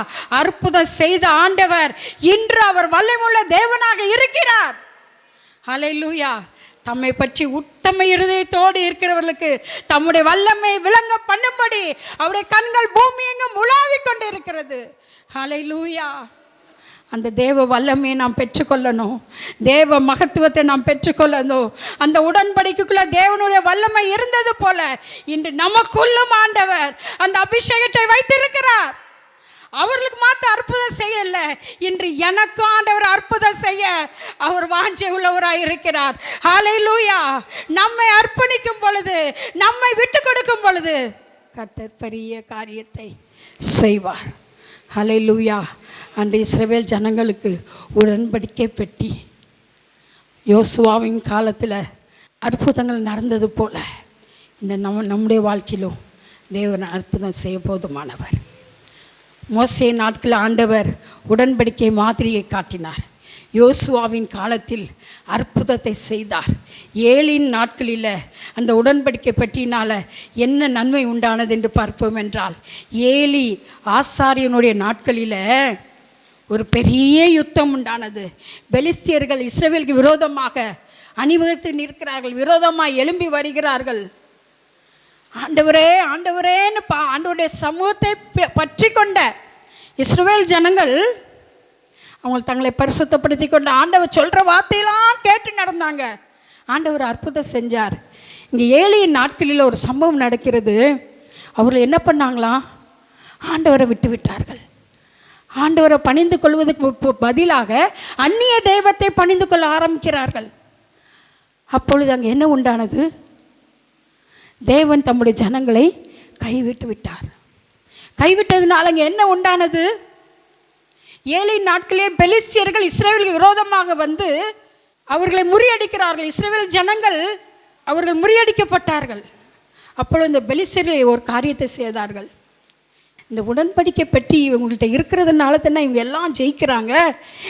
அற்புதம் செய்த ஆண்டவர் இன்று அவர் வல்லமையுள்ள தேவனாக இருக்கிறார். ஹல்லேலூயா. தம்மை பற்றி உத்தம இருதயத்தோடு இருக்கிறவர்களுக்கு தம்முடைய வல்லமை விளங்க பண்ணும்படி அவருடைய கண்கள் பூமி எங்கும் உலாவிக் கொண்டு இருக்கிறது. ஹல்லேலூயா. அந்த தேவ வல்லமையை நாம் பெற்றுக்கொள்ளணும், தேவ மகத்துவத்தை நாம் பெற்றுக்கொள்ளணும். அந்த உடன்படிக்கைக்குள்ள தேவனுடைய வல்லமை இருந்தது போல இன்று நமக்குள்ளும் ஆண்டவர் அந்த அபிஷேகத்தை வைத்திருக்கிறார். அவர்களுக்கு மாத்திரம் அற்புதம் செய்யல, இன்று எனக்கும் ஆண்டவர் அற்புதம் செய்ய அவர் வாஞ்சை உள்ளவராய் இருக்கிறார். ஹல்லேலூயா. நம்மை அர்ப்பணிக்கும் பொழுது, நம்மை விட்டு கொடுக்கும் பொழுது கர்த்தர் பெரிய காரியத்தை செய்வார். ஹல்லேலூயா. அன்று இஸ்ரவேல் ஜனங்களுக்கு உடன்படிக்கை பெட்டி யோசுவாவின் காலத்தில் அற்புதங்கள் நடந்தது போல இந்த நம்முடைய வாழ்க்கையிலும் தேவன் அற்புதம் செய்ய போதுமானவர். மோசே நாட்களில் ஆண்டவர் உடன்படிக்கை மாதிரியை காட்டினார். யோசுவாவின் காலத்தில் அற்புதத்தை செய்தார். ஏலின் நாட்களில் அந்த உடன்படிக்கை பெட்டியினால் என்ன நன்மை உண்டானது என்று பார்ப்போம் என்றால், ஏலி ஆசாரியனுடைய நாட்களில் ஒரு பெரிய யுத்தம் உண்டானது. பெலிஸ்தியர்கள் இஸ்ரவேலுக்கு விரோதமாக அணிவகுத்து நிற்கிறார்கள், விரோதமாக எழும்பி வருகிறார்கள். ஆண்டவரே ஆண்டவரேன்னு ஆண்டவருடைய சமூகத்தை பற்றி கொண்ட இஸ்ரவேல் ஜனங்கள் அவங்க தங்களை பரிசுத்தப்படுத்தி கொண்ட ஆண்டவர் சொல்கிற வார்த்தையெல்லாம் கேட்டு நடந்தாங்க. ஆண்டவர் அற்புதம் செஞ்சார். இங்கே ஏலியின் நாட்களில் ஒரு சம்பவம் நடக்கிறது. அவர்கள் என்ன பண்ணாங்களாம், ஆண்டவரை விட்டு விட்டார்கள். ஆண்டவரை பணிந்து கொள்வதற்கு பதிலாக அந்நிய தெய்வத்தை பணிந்து கொள்ள ஆரம்பிக்கிறார்கள். அப்பொழுது அங்கே என்ன உண்டானது, தேவன் தம்முடைய ஜனங்களை கைவிட்டு விட்டார். கைவிட்டதுனால அங்கே என்ன உண்டானது, ஏலின் நாட்களே பெலிஸ்தியர்கள் இஸ்ரவேலுக்கு விரோதமாக வந்து அவர்களை முறியடிக்கிறார்கள். இஸ்ரவேல் ஜனங்கள் அவர்கள் முறியடிக்கப்பட்டார்கள். அப்பொழுது இந்த பெலிஸ்தியர்கள் ஒரு காரியத்தை செய்தார்கள். இந்த உடன்படிக்கை பெட்டி இவங்கள்ட்ட இருக்கிறதுனால தானே இவங்க எல்லாம் ஜெயிக்கிறாங்க,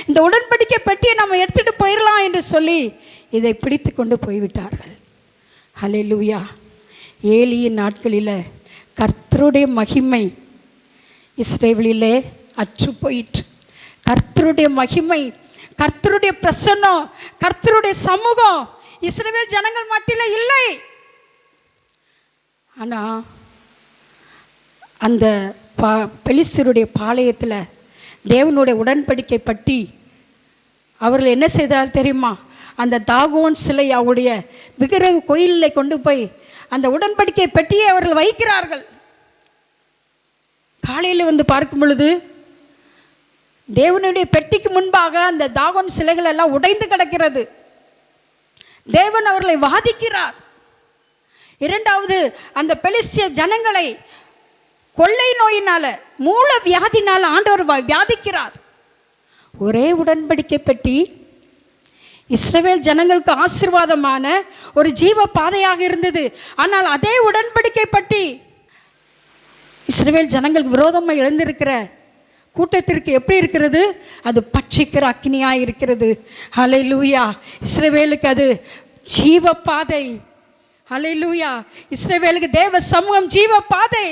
இந்த உடன்படிக்கை பெட்டியை நம்ம எடுத்துகிட்டு போயிடலாம் என்று சொல்லி இதை பிடித்து கொண்டு போய்விட்டார்கள். ஹல்லேலூயா. ஏலியின் நாட்களில் கர்த்தருடைய மகிமை இஸ்ரவேலிலே அற்று போயிற்று. கர்த்தருடைய மகிமை, கர்த்தருடைய பிரசன்னம், கர்த்தருடைய சமூகம் இஸ்ரவேல் ஜனங்கள் மத்தியில் இல்லை. ஆனால் அந்த பெலிஸ்தருடைய பாளையத்தில் தேவனுடைய உடன்படிக்கை பற்றி அவர்கள் என்ன செய்தால் தெரியுமா, அந்த தாகோன் சிலை அவருடைய விக்கிரக கோயிலில் கொண்டு போய் அந்த உடன்படிக்கை பெட்டியை அவர்கள் வைக்கிறார்கள். காலையில் வந்து பார்க்கும் பொழுது தேவனுடைய பெட்டிக்கு முன்பாக அந்த தாகோன் சிலைகள் எல்லாம் உடைந்து கிடக்கிறது. தேவன் அவர்களை வாதிக்கிறார். இரண்டாவது, அந்த பெலிஸ்திய ஜனங்களை கொள்ளை நோயினால, மூல வியாதினால் ஆண்டவர் வியாதிக்கிறார். ஒரே உடன்படிக்கை பெட்டி இஸ்ரவேல் ஜனங்களுக்கு ஆசீர்வாதமான ஒரு ஜீவ பாதையாக இருந்தது. ஆனால் அதே உடன்படிக்கை பெட்டி இஸ்ரவேல் ஜனங்களுக்கு விரோதமாக எழுந்திருக்கிற கூட்டத்திற்கு எப்படி இருக்கிறது, அது பட்சிக்கிற அக்கினியாக இருக்கிறது. ஹல்லேலூயா. இஸ்ரவேலுக்கு அது ஜீவ பாதை. ஹல்லேலூயா. இஸ்ரவேலுக்கு தேவ சமூகம் ஜீவ பாதை.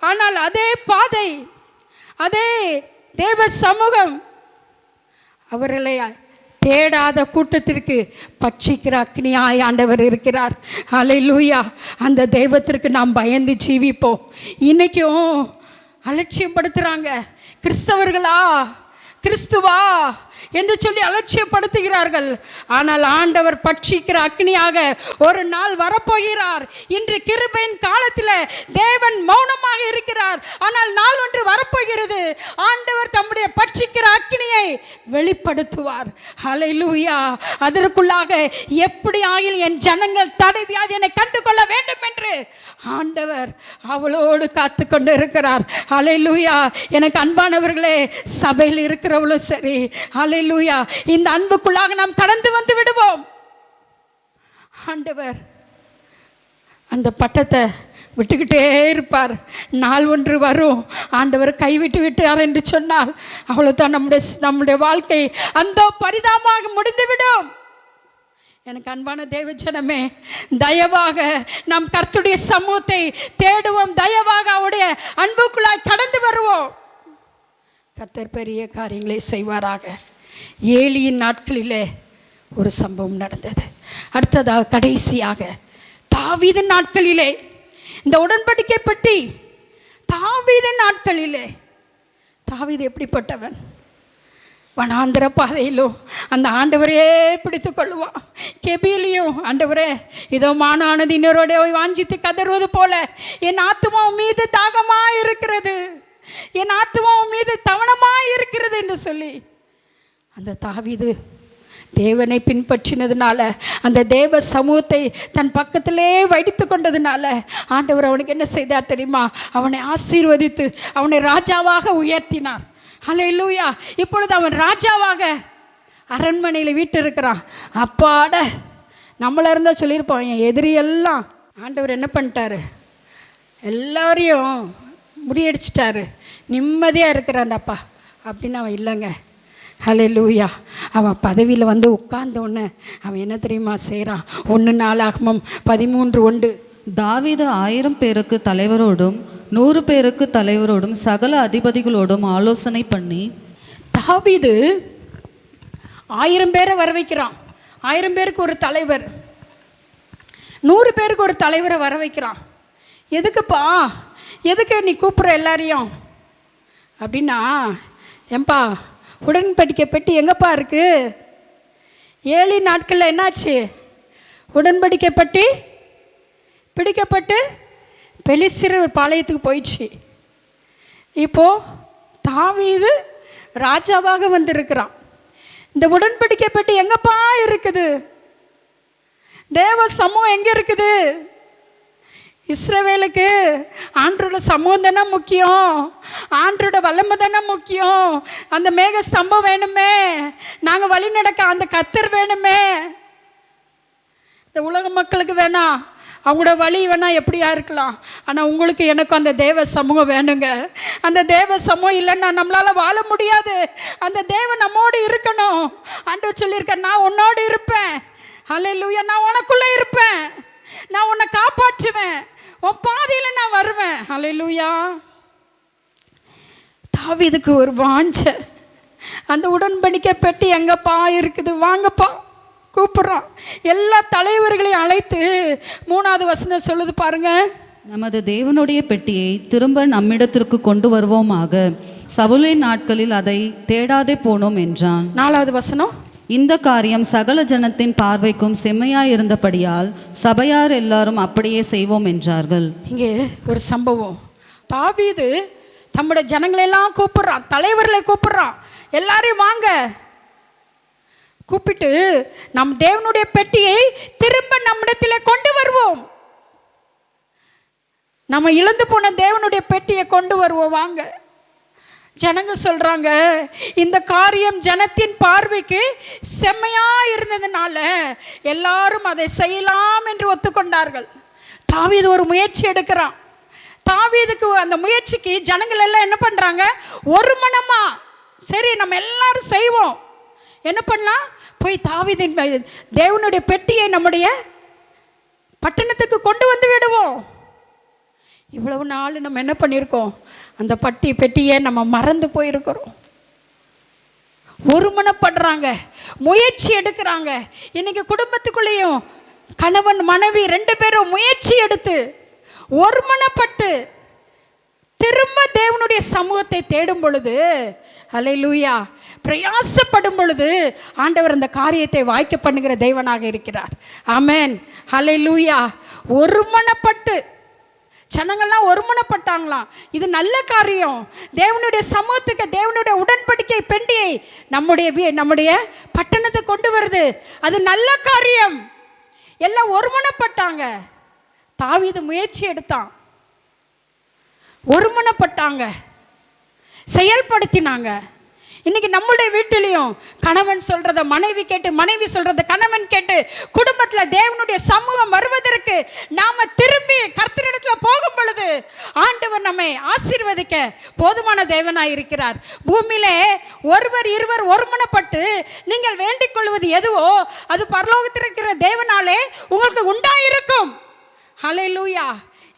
ஆனால் அதே பாதை, அதே தேவ சமூகம் அவர்களை தேடாத கூட்டத்திற்கு பட்சிக்கிற அக்னியாய் ஆண்டவர் இருக்கிறார். ஹல்லேலூயா. அந்த தெய்வத்திற்கு நாம் பயந்து ஜீவிப்போம். இன்றைக்கும் அலட்சியப்படுத்துகிறாங்க. கிறிஸ்தவர்களா, கிறிஸ்துவா என்று சொல்லி அலட்சியப்படுத்துகிறார்கள். ஆனால் ஆண்டவர் பட்சிக்கிற அக்னியாக ஒரு நாள் வரப்போகிறார். இன்று கிருபையின் காலத்தில் தேவன் மௌனமாக இருக்கிறார். ஆனால் நாள் ஒன்று வரப்போகிறது, ஆண்டவர் தம்முடைய பட்சிக்கிற அக்னியை வெளிப்படுத்துவார். ஹல்லேலூயா. அதற்குள்ளாக எப்படி ஆகில் என் ஜனங்கள் தடை வியாதியை கண்டு கொள்ள வேண்டும் என்று ஆண்டவர் அவளோடு காத்து கொண்டு இருக்கிறார். ஹல்லேலூயா. எனக்கு அன்பானவர்களே, சபையில் இருக்கிறவளும் சரி, ஹல்லேலூயா, இந்த அன்புக்குள்ளாக நாம் கடந்து வந்து விடுவோம். ஆண்டவர் அந்த பட்டத்தை விட்டுக்கிட்டே இருப்பார். நாள் ஒன்று வரும், ஆண்டவர் கைவிட்டு விட்டார் என்று சொன்னால் அவ்வளோதான், நம்முடைய வாழ்க்கை அந்த பரிதாபமாக முடிந்துவிடும். எனக்கு அன்பான தேவஜனமே, தயவாக நாம் கர்த்தருடைய சமூகத்தை தேடுவோம், தயவாக அவருடைய அன்புக்குள்ளாய் கடந்து வருவோம். கர்த்தர் பெரிய காரியங்களை செய்வாராக. ஏலியின் நாட்களிலே ஒரு சம்பவம் நடந்தது. அடுத்ததாக கடைசியாக தாவீதின் நாட்களிலே, இந்த உடன்படிக்கை பற்றி தாவீதின் நாட்களிலே, தாவீது எப்படிப்பட்டவன்? வனாந்திர பாதையிலும் அந்த ஆண்டவரே பிடித்து கொள்ளுவான். கெபியிலையும் ஆண்டவரே இதோ மானானது இன்னொருடைய வாஞ்சித்து கதறுவது போல என் ஆத்துமா மீது தாகமாக இருக்கிறது, என் ஆத்துமா மீது தவணமாக இருக்கிறது என்று சொல்லி அந்த தாவீது தேவனை பின்பற்றினதுனால, அந்த தேவ சமூகத்தை தன் பக்கத்திலே வைத்து கொண்டதுனால ஆண்டவர் அவனுக்கு என்ன செய்தார் தெரியுமா? அவனை ஆசீர்வதித்து அவனை ராஜாவாக உயர்த்தினார். ஹல்லேலூயா. இப்பொழுது அவன் ராஜாவாக அரண்மனையில் வீட்டு இருக்கிறான். அப்பாட, நம்மள இருந்தால் சொல்லியிருப்போம், என் எதிரியெல்லாம் ஆண்டவர் என்ன பண்ணிட்டாரு, எல்லாரையும் முறியடிச்சிட்டாரு, நிம்மதியாக இருக்கிறான்டாப்பா அப்படின்னு அவன் இல்லைங்க. ஹல்லேலூயா. அவன் பதவியில் வந்து உட்கார்ந்தோன்னே அவன் என்ன தெரியுமா செய்கிறான்? 1 நாளாகமம் 13:1. தாவீது 1000 பேருக்கு தலைவரோடும் 100 பேருக்கு தலைவரோடும் சகல அதிபதிகளோடும் ஆலோசனை பண்ணி, தாவீது 1000 பேரை வர வைக்கிறான். 1000 பேருக்கு ஒரு தலைவர், 100 பேருக்கு ஒரு தலைவரை வர வைக்கிறான். எதுக்குப்பா, எதுக்கு நீ கூப்பிட்ற எல்லாரையும் அப்படின்னா, ஏன்பா உடன்படிக்கை பெட்டி எங்கப்பா இருக்குது? 7 நாட்களில் என்னாச்சு? உடன்படிக்கை பெட்டி பிடிக்கப்பட்டு பெலிஸ்தர் பாளையத்துக்கு போயிடுச்சு. இப்போது தாவீது ராஜாவாக வந்திருக்கிறான். இந்த உடன்படிக்கை பெட்டி எங்கப்பா இருக்குது? தேவ சமூகம் எங்கே இருக்குது? இஸ்ரவேலுக்கு ஆண்டரோட சமூகம் தானே முக்கியம், ஆண்டரோட வல்லமை தானே முக்கியம். அந்த மேக ஸ்தம்பம் வேணுமே, நாங்கள் வழி நடக்க அந்த கர்த்தர் வேணுமே. இந்த உலக மக்களுக்கு வேணாம், அவங்களோட வழி வேணால் எப்படியா இருக்கலாம், ஆனால் உங்களுக்கு எனக்கும் அந்த தேவ சமூகம் வேணுங்க. அந்த தேவ சமூகம் இல்லைன்னா நம்மளால் வாழ முடியாது. அந்த தேவன் நம்மோடு இருக்கணும். ஆண்டவர் சொல்லியிருக்க, நான் உன்னோடு இருப்பேன். ஹல்லேலூயா. நான் உனக்குள்ளே இருப்பேன், நான் உன்னை காப்பாற்றுவேன், உன் பாதையில் நான் வருவேன். ஹல்லேலூயா. தாவீதுக்கு ஒரு வாஞ்ச, அந்த உடன்படிக்கை பெட்டி எங்கப்பா இருக்குது, வாங்கப்பா கூப்பிட்றான். எல்லா தலைவர்களையும் அழைத்து 3வது வசனம் சொல்லுது பாருங்க, நமது தேவனுடைய பெட்டியை திரும்ப நம்மிடத்திற்கு கொண்டு வருவோமாக, சவுலின் நாட்களில் அதை தேடாதே போனோம் என்றான். 4வது வசனம், இந்த காரியம் சகல ஜனத்தின் பார்வைக்கும் செம்மையாயிருந்தபடியால் சபையார் எல்லாரும் அப்படியே செய்வோம் என்றார்கள். இங்கே ஒரு சம்பவம். தாவீது தம்முடைய ஜனங்களெல்லாம் கூப்பிட்றான், தலைவர்களை கூப்பிட்றான், எல்லாரையும் வாங்க கூப்பிட்டு நம் தேவனுடைய பெட்டியை திரும்ப நம்மிடத்தில் கொண்டு வருவோம், நம்ம இழந்து போன தேவனுடைய பெட்டியை கொண்டு வருவோம் வாங்க. ஜனங்க சொல்கிறாங்க, இந்த காரியம் ஜனத்தின் பார்வைக்கு செம்மையாக இருந்ததுனால எல்லாரும் அதை செய்யலாம் என்று ஒத்துக்கொண்டார்கள். தாவீது ஒரு முயற்சி எடுக்கிறான். தாவீதுக்கு அந்த முயற்சிக்கு ஜனங்கள் எல்லாம் என்ன பண்ணுறாங்க, ஒரு மனமா சரி நம்ம எல்லாரும் செய்வோம். என்ன பண்ணலாம், போய் தாவீதின் தேவனுடைய பெட்டியை நம்முடைய பட்டணத்துக்கு கொண்டு வந்து விடுவோம். இவ்வளவு நாள் நம்ம என்ன பண்ணியிருக்கோம், அந்த பெட்டியை நம்ம மறந்து போயிருக்கிறோம். ஒருமனப்படுறாங்க, முயற்சி எடுக்கிறாங்க. இன்னைக்கு குடும்பத்துக்குள்ளேயும் கணவன் மனைவி 2 பேரும் முயற்சி எடுத்து ஒருமனப்பட்டு திரும்ப தேவனுடைய சமூகத்தை தேடும் பொழுது, ஹல்லேலூயா, பிரயாசப்படும் பொழுது ஆண்டவர் அந்த காரியத்தை வாய்க்க பண்ணுகிற தேவனாக இருக்கிறார். ஆமென், ஹல்லேலூயா. ஒருமனப்பட்டு ஜனங்கள்லாம் ஒருமனப்பட்டாங்களாம். இது நல்ல காரியம். தேவனுடைய சமூகத்துக்கு தேவனுடைய உடன்படிக்கை பெண்டியை நம்முடைய பட்டணத்தை கொண்டு வருது, அது நல்ல காரியம். எல்லாம் ஒருமனப்பட்டாங்க. தாவீது முயற்சி எடுத்தான், ஒருமனப்பட்டாங்க, செயல்படுத்தினாங்க. இன்னைக்கு நம்மளுடைய வீட்டிலையும் கணவன் சொல்றத மனைவி கேட்டு, மனைவி சொல்றத கணவன் கேட்டு, குடும்பத்தில் தேவனுடைய சமூகம் வருவதற்கு நாம திரும்ப ஆண்டவர் நம்மை ஆசீர்வதிக்க போதுமான தேவனாய் இருக்கிறார். பூமியிலே ஒருவர் இருவர் ஒருமனப்பட்டு நீங்கள் வேண்டிக் கொள்வது எதுவோ அது பரலோகத்தில் இருக்கிற தேவனாலே உங்களுக்கு உண்டாயிருக்கும். ஹல்லேலூயா.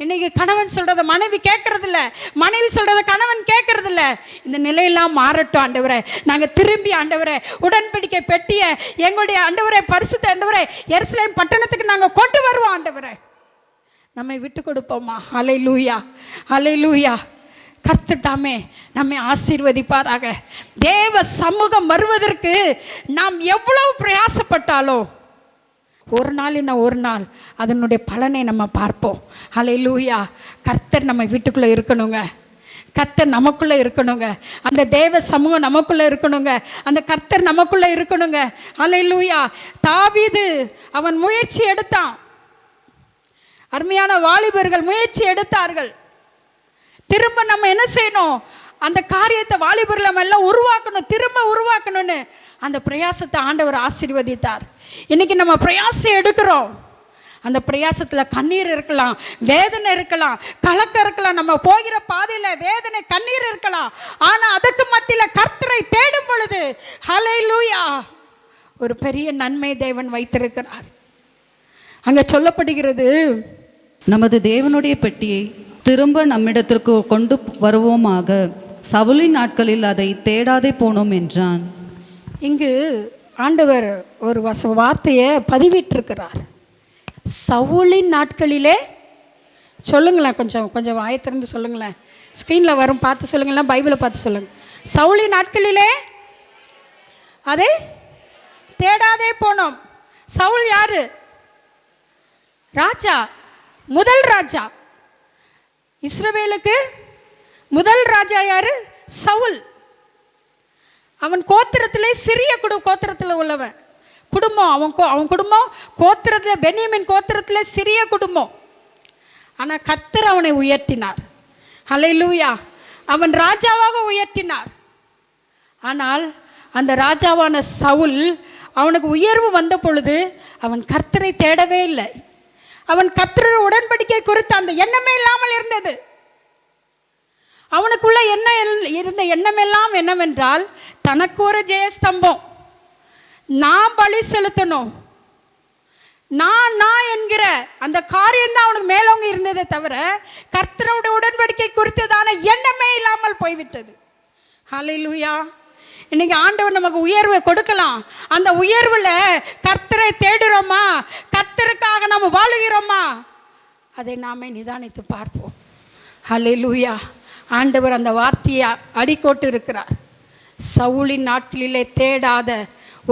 இன்னைக்கு கணவன் சொல்றத மனைவி கேட்கறதில்ல, மனைவி சொல்றத கணவன் கேட்கறதில்ல. இந்த நிலையெல்லாம் மாறட்டும் ஆண்டவரே. நாங்கள் திரும்பி ஆண்டவரே உடன்படிக்கை பெட்டிய எங்களுடைய ஆண்டவரே பரிசுத்த ஆண்டவரே எருசலேம் பட்டணத்துக்கு நாங்கள் கொண்டு வருவோம் ஆண்டவரே. நம்மை விட்டு கொடுப்போமா? ஹல்லேலூயா, ஹல்லேலூயா. கர்த்தர் தாமே நம்மை ஆசீர்வதிப்பாராக. தேவ சமூகம் வருவதற்கு நாம் எவ்வளவு பிரயாசப்பட்டாலும் ஒரு நாள் என்ன ஒரு நாள் அதனுடைய பலனை நம்ம பார்ப்போம். ஹல்லேலூயா. கர்த்தர் நம்ம வீட்டுக்குள்ளே இருக்கணுங்க, கர்த்தர் நமக்குள்ளே இருக்கணுங்க, அந்த தேவ சமூகம் நமக்குள்ளே இருக்கணுங்க, அந்த கர்த்தர் நமக்குள்ளே இருக்கணுங்க. ஹல்லேலூயா. தாவீது அவன் முயற்சி எடுத்தான். அருமையான வாலிபர்கள் முயற்சி எடுத்தார்கள். திரும்ப நம்ம என்ன செய்யணும்? அந்த காரியத்தை வாலிபர்கள் நம்ம எல்லாம் உருவாக்கணும், திரும்ப உருவாக்கணும்னு அந்த பிரயாசத்தை ஆண்டவர் ஆசீர்வதித்தார். இன்னைக்கு நம்ம பிரயாசம் எடுக்கிறோம். அந்த பிரயாசத்தில் கண்ணீர் இருக்கலாம், வேதனை இருக்கலாம், கலக்கம் இருக்கலாம், நம்ம போகிற பாதையில் வேதனை கண்ணீர் இருக்கலாம். ஆனால் அதுக்கு மத்தியில் கர்த்தரை தேடும் பொழுது ஹல்லேலூயா ஒரு பெரிய நன்மை தேவன் வைத்திருக்கிறார். அங்கே சொல்லப்படுகிறது, நமது தேவனுடைய பெட்டியை திரும்ப நம்மிடத்திற்கு கொண்டு வருவோமாக, சவுலின் நாட்களில் அதை தேடாதே போனோம் என்றான். இங்கு ஆண்டவர் ஒரு வார்த்தையை பதிவிட்டிருக்கிறார். சவுலின் நாட்களிலே, சொல்லுங்களேன், கொஞ்சம் வாயத்திறந்து சொல்லுங்களேன். ஸ்க்ரீனில் வரும், பார்த்து சொல்லுங்களேன், பைபிளை பார்த்து சொல்லுங்கள். சவுலின் நாட்களிலே அதை தேடாதே போனோம். சவுல் யாரு? ராஜா, முதல் ராஜா. இஸ்ரவேலுக்கு முதல் ராஜா யாரு? சவுல். அவன் கோத்திரத்திலே சிறிய கோத்திரத்தில் உள்ளவன் குடும்பம். அவன் குடும்பம் கோத்திரத்தில், பென்யமீன் கோத்திரத்திலே சிறிய குடும்பம். ஆனால் கர்த்தர் அவனை உயர்த்தினார். ஹல்லேலூயா. அவன் ராஜாவாக உயர்த்தினார். ஆனால் அந்த ராஜாவான சவுல், அவனுக்கு உயர்வு வந்த பொழுது அவன் கர்த்தரை தேடவே இல்லை. அவன் கர்த்தருடைய உடன்படிக்கை குறித்து அந்த எண்ணமே இல்லாமல் இருந்தது. அவனுக்குள்ள என்ன இருந்த எண்ணமெல்லாம் என்னவென்றால், தனக்கு ஒரு ஜெயஸ்தம்பம், நான் பலி செலுத்தணும், நான் என்கிற அந்த காரியம்தான் அவனுக்கு மேலோங்க இருந்ததே தவிர கர்த்தருடைய உடன்படிக்கை குறித்ததான எண்ணமே இல்லாமல் போய்விட்டது. ஹல்லேலூயா. இன்னைக்கு ஆண்டவர் நமக்கு உயர்வை கொடுக்கலாம். அந்த உயர்வில் கர்த்தரை தேடுறோமா? கர்த்தருக்காக நம்ம வாழுகிறோமா? அதை நாமே நிதானித்து பார்ப்போம். ஹல்லேலூயா. ஆண்டவர் அந்த வார்த்தையை அடிக்கோட்டு இருக்கிறார். சவுலின் நாட்களிலே தேடாத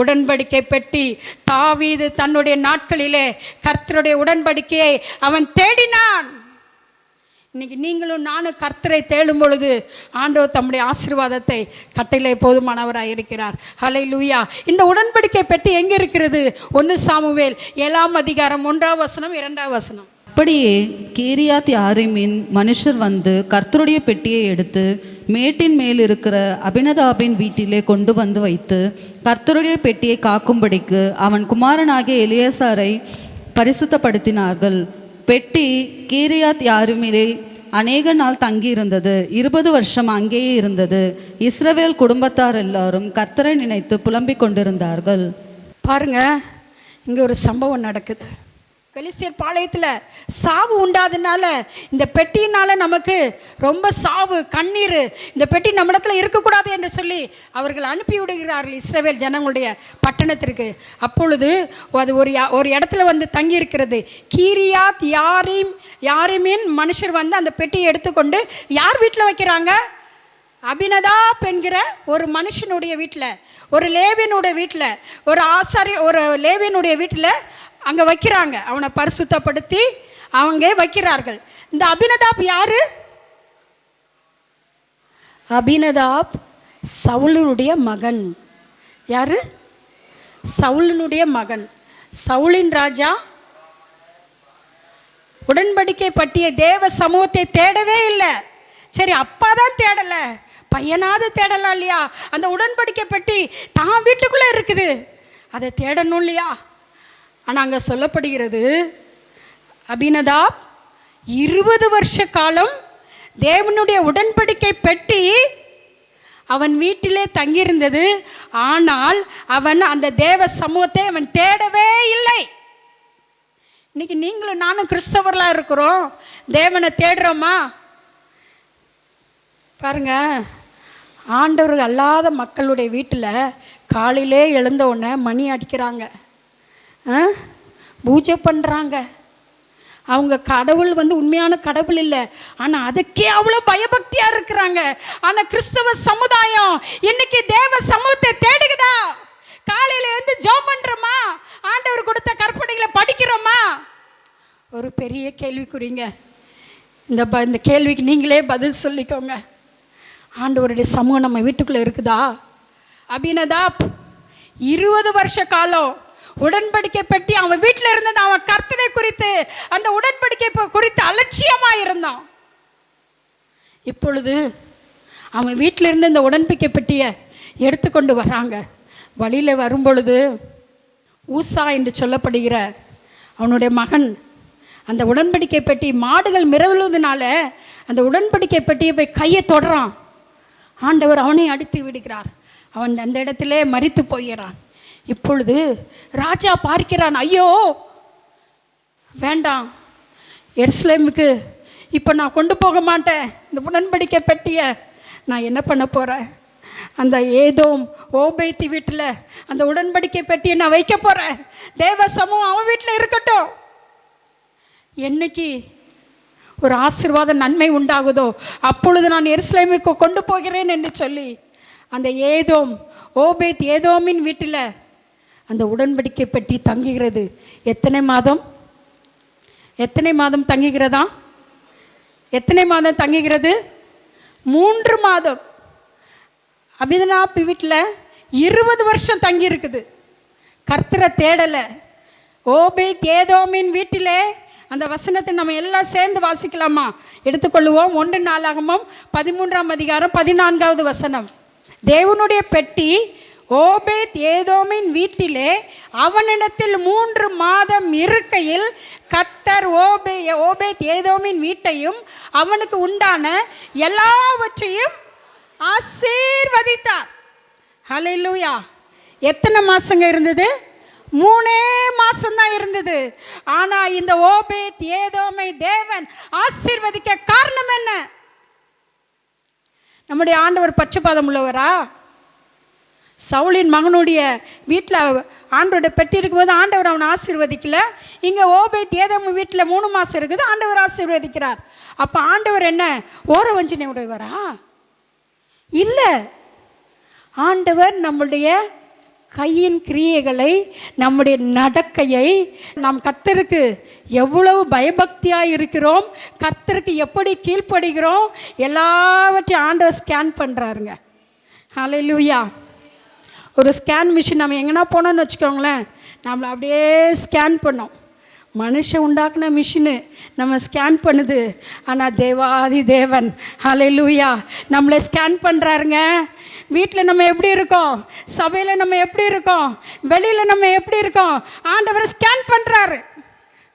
உடன்படிக்கை பெட்டி, தாவீது தன்னுடைய நாட்களிலே கர்த்தருடைய உடன்படிக்கையை அவன் தேடினான். இன்னைக்கு நீங்களும் நானும் கர்த்தரை தேடும் பொழுது ஆண்டவர் தம்முடைய ஆசீர்வாதத்தை கட்டளை போதுமானவராக இருக்கிறார். ஹல்லேலூயா. இந்த உடன்படிக்கை பெட்டி எங்கே இருக்கிறது? 1 சாமுவேல் 7ஆம் அதிகாரம் 1ஆம் வசனம் 2ஆம் வசனம். அப்படியே கீரியாத் யாரீமின் மனுஷர் வந்து கர்த்தருடைய பெட்டியை எடுத்து மேட்டின் மேல் இருக்கிற அபினதாபின் வீட்டிலே கொண்டு வந்து வைத்து கர்த்தருடைய பெட்டியை காக்கும்படிக்கு அவன் குமாரனாகிய எலியாசாரை பரிசுத்தப்படுத்தினார்கள். பெட்டி கீரியாத் யாரீமிலே அநேக நாள் தங்கியிருந்தது. 20 வருஷம் அங்கேயே இருந்தது. இஸ்ரவேல் குடும்பத்தார் எல்லாரும் கர்த்தரை நினைத்து புலம்பிக் கொண்டிருந்தார்கள். பாருங்க, இங்கே ஒரு சம்பவம் நடக்குது. பெலிஸ்தியர் பாளையத்தில் சாவு உண்டாதனால இந்த பெட்டியினால் நமக்கு ரொம்ப சாவு, கண்ணீர், இந்த பெட்டி நம்ம இடத்துல இருக்கக்கூடாது என்று சொல்லி அவர்கள் அனுப்பி விடுகிறார்கள் இஸ்ரவேல் ஜனங்களுடைய பட்டணத்திற்கு. அப்பொழுது அது ஒரு இடத்துல வந்து தங்கி இருக்கிறது. கீரியாத் யாரீமின் மனுஷர் வந்து அந்த பெட்டியை எடுத்துக்கொண்டு யார் வீட்டில் வைக்கிறாங்க? அபினதாப் என்கிற ஒரு மனுஷனுடைய வீட்டில், ஒரு லேவியனுடைய வீட்டில், ஒரு லேவியனுடைய வீட்டில் அங்கே வைக்கிறாங்க. அவனை பரிசுத்தப்படுத்தி அவங்க வைக்கிறார்கள். இந்த அபினதாப் யாரு? அபினதாப் சவுலினுடைய மகன். யாரு? சவுலினுடைய மகன். சவுலின் ராஜா உடன்படிக்கை பற்றிய தேவ சமூகத்தை தேடவே இல்லை. சரி, அப்பா தான் தேடலை, பையனாவது தேடலாம் இல்லையா? அந்த உடன்படிக்கை பற்றி தான் வீட்டுக்குள்ளே இருக்குது, அதை தேடணும் இல்லையா? ஆனால் அங்கே சொல்லப்படுகிறது, அபினதாப் 20 வருஷ காலம் தேவனுடைய உடன்படிக்கை பெட்டி அவன் வீட்டிலே தங்கியிருந்தது. ஆனால் அவன் அந்த தேவ சமூகத்தை அவன் தேடவே இல்லை. இன்னைக்கு நீங்களும் நானும் கிறிஸ்தவர்களாக இருக்கிறோம், தேவனை தேடுறோமா? பாருங்க, ஆண்டவர் அல்லாத மக்களுடைய வீட்டில் காலையிலே எழுந்த உடனே மணி அடிக்கிறாங்க, பூஜை பண்ணுறாங்க. அவங்க கடவுள் உண்மையான கடவுள் இல்லை, ஆனால் அதுக்கே அவ்வளோ பயபக்தியாக இருக்கிறாங்க. ஆனால் கிறிஸ்தவ சமுதாயம் இன்னைக்கு தேவ சமூகத்தை தேடுகுதா? காலையில் எழுந்து ஜெபம் பண்ணுறோமா? ஆண்டவர் கொடுத்த கற்பனைகளை படிக்கிறோமா? ஒரு பெரிய கேள்விக்குறிங்க. இந்த கேள்விக்கு நீங்களே பதில் சொல்லிக்கோங்க. ஆண்டவருடைய சமூகம் நம்ம வீட்டுக்குள்ளே இருக்குதா? அபினதாப் 20 வருஷ காலம் உடன்படிக்கை பெட்டி அவன் வீட்டில் இருந்தது. அவன் கர்த்தரை குறித்து, அந்த உடன்படிக்கை குறித்து அலட்சியமாக இருந்தான். இப்பொழுது அவன் வீட்டில் இருந்து இந்த உடன்படிக்கை பெட்டியை எடுத்துக்கொண்டு வராங்க. வழியில் வரும்பொழுது ஊசா என்று சொல்லப்படுகிற அவனுடைய மகன் அந்த உடன்படிக்கை பெட்டி மாடுகள் மிரவுவதனால அந்த உடன்படிக்கை பெட்டியை போய் கையை தொடுறான். ஆண்டவர் அவனை அடித்து விடுகிறார். அவன் அந்த இடத்திலே மரித்து போகிறான். இப்பொழுது ராஜா பார்க்கிறான், ஐயோ வேண்டாம், எருசலேமுக்கு இப்போ நான் கொண்டு போக மாட்டேன். இந்த உடன்படிக்கை பெட்டியை நான் என்ன பண்ண போகிறேன்? அந்த ஏதோம் ஓபேத் வீட்டில் அந்த உடன்படிக்கை பெட்டியை நான் வைக்க போகிறேன். தேவ சமூகம் அவன் வீட்டில் இருக்கட்டும். என்னைக்கு ஒரு ஆசீர்வாத நன்மை உண்டாகுதோ அப்பொழுது நான் எருசலேமுக்கு கொண்டு போகிறேன் என்று சொல்லி அந்த ஏதோம் ஓபேத் ஏதோமின் வீட்டில் அந்த உடன்படிக்கை பெட்டி தங்குகிறது. எத்தனை மாதம் தங்குகிறதா? எத்தனை மாதம் தங்குகிறது? 3 மாதம். அபிதனாப் வீட்டில் 20 வருஷம் தங்கி இருக்குது. கர்த்தரை தேடலை. ஓபேத் ஏதோமின் வீட்டிலே அந்த வசனத்தை நம்ம எல்லாம் சேர்ந்து வாசிக்கலாமா? எடுத்துக்கொள்ளுவோம். 1 நாளாகமம் 13ஆம் அதிகாரம் 14வது வசனம். தேவனுடைய பெட்டி ஓபேத் ஏதோமின் வீட்டிலே அவனிடத்தில் 3 மாதம் இருக்கையில் கர்த்தர் ஓபேத் ஏதோமின் வீட்டையும் அவனுக்கு உண்டான எல்லாவற்றையும் ஆசீர்வதித்தார். ஹல்லேலூயா. எத்தனை மாசங்க இருந்தது? 3 மாசம்தான் இருந்தது. ஆனால் இந்த ஓபேத் ஏதோமை தேவன் ஆசீர்வதிக்க காரணம் என்ன? நம்முடைய ஆண்டவர் பட்சபாதம் உள்ளவரா? சவுலின் மகனுடைய வீட்டில் ஆண்டவருடைய பெட்டி இருக்கும்போது ஆண்டவர் அவனை ஆசீர்வதிக்கல. இங்கே ஓபேத் ஏதோமை வீட்டில் 3 மாதம் இருக்குது, ஆண்டவர் ஆசீர்வதிக்கிறார். அப்போ ஆண்டவர் என்ன ஓர வஞ்சனை உடையவரா? இல்லை. ஆண்டவர் நம்முடைய கையின் கிரியைகளை, நம்முடைய நடக்கையை, நாம் கர்த்தருக்கு எவ்வளவு பயபக்தியாக இருக்கிறோம், கர்த்தருக்கு எப்படி கீழ்ப்படுகிறோம், எல்லாவற்றையும் ஆண்டவர் ஸ்கேன் பண்ணுறாருங்க. ஹல்லேலூயா. ஒரு ஸ்கேன் மிஷின் நம்ம எங்கன்னா போனோன்னு வச்சுக்கோங்களேன், நம்மளை அப்படியே ஸ்கேன் பண்ணோம். மனுஷன் உண்டாக்குன மிஷினு நம்ம ஸ்கேன் பண்ணுது. ஆனால் தேவாதி தேவன் ஹல்லேலூயா நம்மளை ஸ்கேன் பண்ணுறாருங்க. வீட்டில் நம்ம எப்படி இருக்கோம், சபையில் நம்ம எப்படி இருக்கோம், வெளியில் நம்ம எப்படி இருக்கோம், ஆண்டவர் ஸ்கேன் பண்ணுறாரு.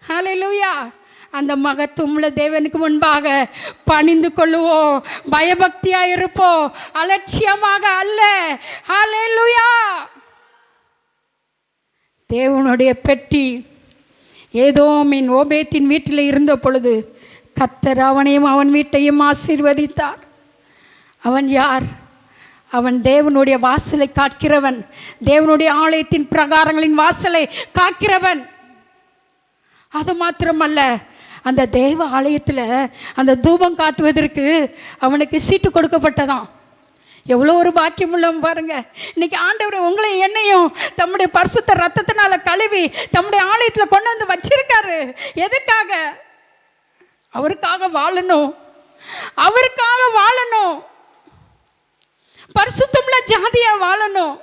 ஹல்லேலூயா. அந்த மகத்துவமுள்ள தேவனுக்கு முன்பாக பணிந்து கொள்ளுவோம், பயபக்தியாக இருப்போம், அலட்சியமாக அல்ல. ஹல்லேலூயா. தேவனுடைய பெட்டி ஏதோமின் ஓபேத்தின் வீட்டில் இருந்த பொழுது கர்த்தர் அவனையும் அவன் வீட்டையும் ஆசீர்வதித்தார். அவன் யார்? அவன் தேவனுடைய வாசலை காக்கிறவன், தேவனுடைய ஆலயத்தின் பிரகாரங்களின் வாசலை காக்கிறவன். அது மாத்திரமல்ல, அந்த தேவ ஆலயத்தில் அந்த தூபம் காட்டுவதற்கு அவனுக்கு சீட்டு கொடுக்கப்பட்டதான். எவ்வளோ ஒரு பாக்கியம் உள்ளவன் பாருங்க. இன்னைக்கு ஆண்டவர் உங்களை என்னையும் தம்முடைய பரிசுத்த ரத்தத்தினால கழுவி தம்முடைய ஆலயத்தில் கொண்டு வந்து வச்சிருக்காரு. எதுக்காக? அவருக்காக வாழணும், அவருக்காக வாழணும், பரிசுத்தமுள்ள ஜாதியா வாழணும்,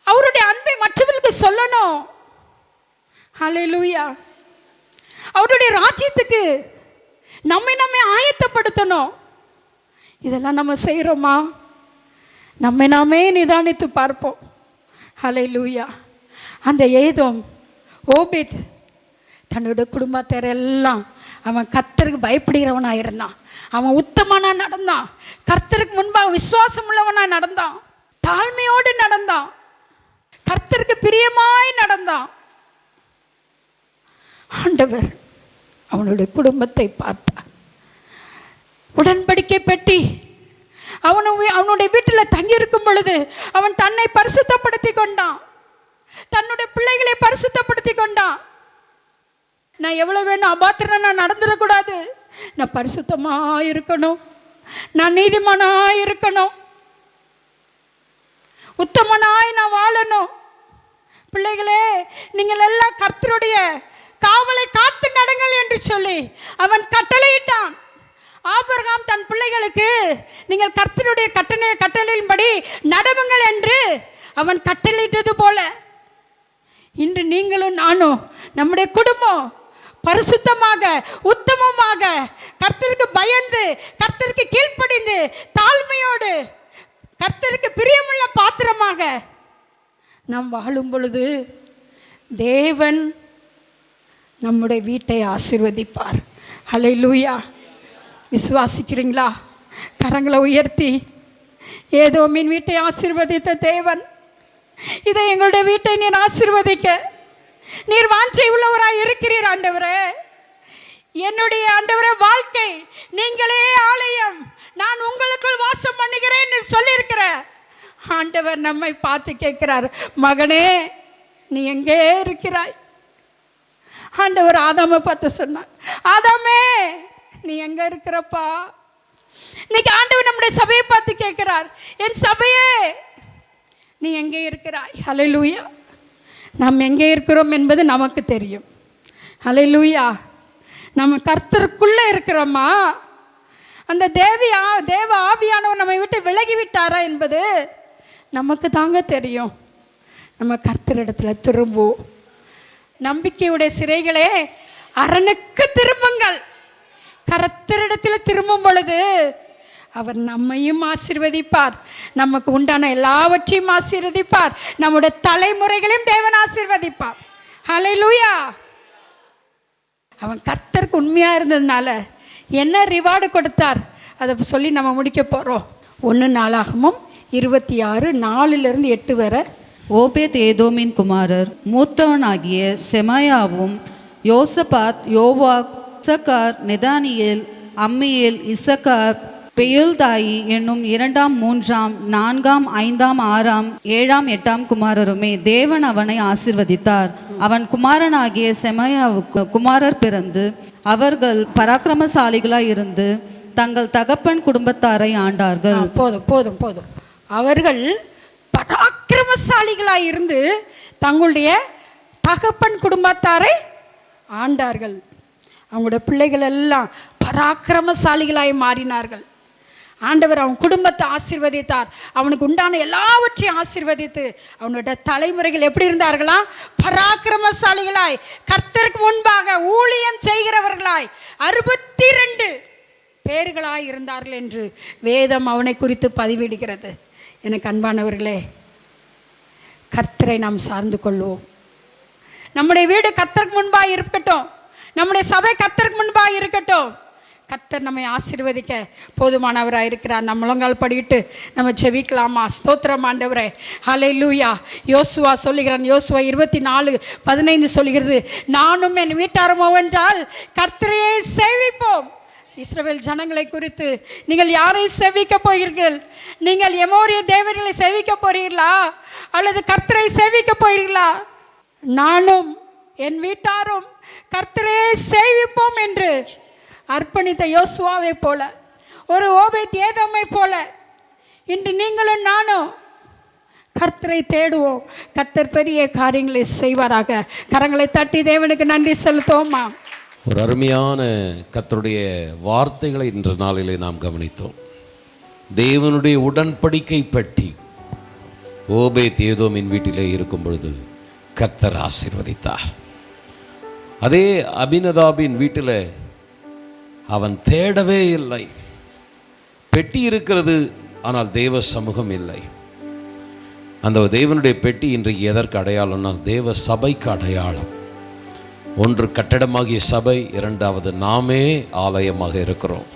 அவருடைய அன்பை மற்றவர்களுக்கு சொல்லணும். ஹல்லேலூயா. அவருடைய ராஜ்யத்துக்கு நம்மை ஆயத்தப்படுத்தணும். இதெல்லாம் நம்ம செய்கிறோமா? நம்மை நாமே நிதானித்து பார்ப்போம். ஹல்லேலூயா. அந்த ஏதோம் ஓபேத் தன்னுடைய குடும்பத்தாரெல்லாம் அவன் கர்த்தருக்கு பயப்படுகிறவனாக இருந்தான். அவன் உத்தமனா நடந்தான். கர்த்தருக்கு முன்பாக விசுவாசம் உள்ளவனா நடந்தான். தாழ்மையோடு நடந்தான். கர்த்தருக்கு பிரியமாய் நடந்தான். ஆண்டவர் அவனுடைய குடும்பத்தை பார்த்தார். உடன்படிக்கை பெட்டி அவனுடைய வீட்டில் தங்கியிருக்கும் பொழுது அவன் தன்னை பரிசுத்தப்படுத்தி கொண்டான். தன்னுடைய பிள்ளைகளை பரிசுத்தப்படுத்தி கொண்டான். நான் எவ்வளவு வேணும் அபாத்திரம் நான் நடந்துடக்கூடாது, நான் பரிசுத்தமாக இருக்கணும், நான் நீதிமானாய் இருக்கணும், உத்தமனாய் நான் வாழணும். பிள்ளைகளே, நீங்கள் எல்லாம் கர்த்தருடைய காவலை காத்து நடங்கள் என்று சொல்லி அவன் கட்டளையிட்டான். ஆபிரகாம் தன் பிள்ளைகளுக்கு நீங்கள் கர்த்தருடைய கட்டளையின்படி நடவுங்கள் என்று அவன் கட்டளையிட்டது போல இன்று நீங்களும் நானும் நம்முடைய குடும்பம் பரிசுத்தமாக உத்தமமாக கர்த்தருக்கு பயந்து கர்த்தருக்கு கீழ்ப்படிந்து தாழ்மையோடு கர்த்தருக்கு பிரியமுள்ள பாத்திரமாக நாம் வாழும் பொழுது தேவன் நம்முடைய வீட்டை ஆசீர்வதிப்பார். ஹல்லேலூயா. விசுவாசிக்கிறீங்களா? கரங்களை உயர்த்தி, ஏதோமின் வீட்டை ஆசீர்வதித்த தேவன் இதை எங்களுடைய வீட்டை நீர் ஆசீர்வதிக்க நீர் வாஞ்சை உள்ளவராய் இருக்கிறீர். ஆண்டவரே, என்னுடைய ஆண்டவரே வாழ்க்கை நீங்களே ஆலயம், நான் உங்களுக்குள் வாசம் பண்ணுகிறேன் சொல்லியிருக்கிற ஆண்டவர் நம்மை பார்த்து கேட்கிறார், மகனே நீ எங்கே இருக்கிறாய்? ஆண்டவர் ஆதாமை பார்த்து சொன்னார், ஆதாமே நீ எங்க இருக்கிறப்பா? இன்னைக்கு ஆண்டவர் நம்முடைய சபையை பார்த்து கேட்கிறார், என் சபையே நீ எங்கே இருக்கிறாய்? ஹல்லேலூயா. நாம் எங்கே இருக்கிறோம் என்பது நமக்கு தெரியும். ஹல்லேலூயா. நம்ம கர்த்தருக்குள்ளே இருக்கிறோமா? அந்த தேவ ஆவியானவர் நம்மை விட்டு விலகிவிட்டாரா என்பது நமக்கு தாங்க தெரியும். நம்ம கர்த்தரிடத்தில் திரும்புவோம். நம்பிக்கையுடைய சிறைகளே அரணுக்கு திரும்புங்கள். கர்த்தரிடத்தில் திரும்பும் பொழுது அவர் நம்மையும் ஆசீர்வதிப்பார், நமக்கு உண்டான எல்லாவற்றையும் ஆசீர்வதிப்பார், நம்முடைய தலைமுறைகளையும் தேவன் ஆசீர்வதிப்பார். ஹல்லேலூயா. அவன் கர்த்தருக்கு உண்மையாக இருந்ததுனால என்ன ரிவார்டு கொடுத்தார் அதை சொல்லி நம்ம முடிக்க போகிறோம். 1 நாளாகமும் 26:4-8 வரை. ஓபேத் ஏதோமின் குமாரர் மூத்தவனாகிய செமாயாவும் யோசபாத், யோவாக், இசக்கார், நெதானியேல், அம்மியேல், இசக்கார், பெயுல்தாயி என்னும் 2ஆம் 3ஆம் 4ஆம் 5ஆம் 6ஆம் 7ஆம் 8ஆம் குமாரருமே. தேவன் அவனை ஆசீர்வதித்தார். அவன் குமாரனாகிய செமாயாவுக்கு குமாரர் பிறந்து அவர்கள் பராக்கிரமசாலிகளாய் இருந்து தங்கள் தகப்பன் குடும்பத்தாரை ஆண்டார்கள். போதும் போதும் போதும். அவர்கள் பராக்கிரமசாலிகளாய் இருந்து தங்களுடைய தகப்பன் குடும்பத்தாரை ஆண்டார்கள். அவங்களுடைய பிள்ளைகள் எல்லாம் பராக்கிரமசாலிகளாய் மாறினார்கள். ஆண்டவர் அவன் குடும்பத்தை ஆசீர்வதித்தார். அவனுக்கு உண்டான எல்லாவற்றையும் ஆசீர்வதித்து அவனுடைய தலைமுறைகள் எப்படி இருந்தார்களா? பராக்கிரமசாலிகளாய், கர்த்தருக்கு முன்பாக ஊழியம் செய்கிறவர்களாய் 62 பேர்களாய் இருந்தார்கள் என்று வேதம் அவனை குறித்து பதிவிடுகிறது. எனக்கு அன்பானவர்களே, கர்த்தரை நாம் சார்ந்து கொள்வோம். நம்முடைய வீடு கர்த்தருக்கு முன்பாக இருக்கட்டும், நம்முடைய சபை கர்த்தருக்கு முன்பாக இருக்கட்டும். கர்த்தர் நம்மை ஆசீர்வதிக்க போதுமானவராக இருக்கிறார். நம்ம முழங்கால் படிட்டு நம்ம செவிக்கலாமா? ஸ்தோத்திரம் ஆண்டவரே. ஹல்லேலூயா. யோசுவா சொல்லுகிறான், யோசுவா 24:15 சொல்லுகிறது, நானும் என் வீட்டாரமோ என்றால் கர்த்தரையே சேவிப்போம். இஸ்ரவேல் ஜனங்களை குறித்து நீங்கள் யாரை சேவிக்க போகிறீர்கள்? நீங்கள் எமோரிய தேவர்களை சேவிக்க போறீர்களா அல்லது கர்த்தரை சேவிக்க போகிறீர்களா? நானும் என் வீட்டாரும் கர்த்தரையே சேவிப்போம் என்று அர்ப்பணித்த யோசுவாவை போல, ஒரு ஓபேத் ஏதோமை போல இன்று நீங்களும் நானும் கர்த்தரை தேடுவோம். கர்த்தர் பெரிய காரியங்களை செய்வாராக. கரங்களை தட்டி தேவனுக்கு நன்றி செலுத்துவோமா? ஒரு அருமையான கர்த்தருடைய வார்த்தைகளை இன்ற நாளிலே நாம் கவனித்தோம். தேவனுடைய உடன்படிக்கை பற்றி ஓபேத் ஏதோமின் வீட்டிலே இருக்கும் பொழுது கர்த்தர் ஆசீர்வதித்தார். அதே அபினதாபின் வீட்டில் அவன் தேடவே இல்லை. பெட்டி இருக்கிறது, ஆனால் தேவ சமூகம் இல்லை. அந்த தேவனுடைய பெட்டி இன்றைக்கு எதற்கு அடையாளம்னா தேவ சபைக்கு அடையாளம். ஒன்று கட்டடமாகிய சபை, இரண்டாவது நாமே ஆலயமாக இருக்கிறோம்.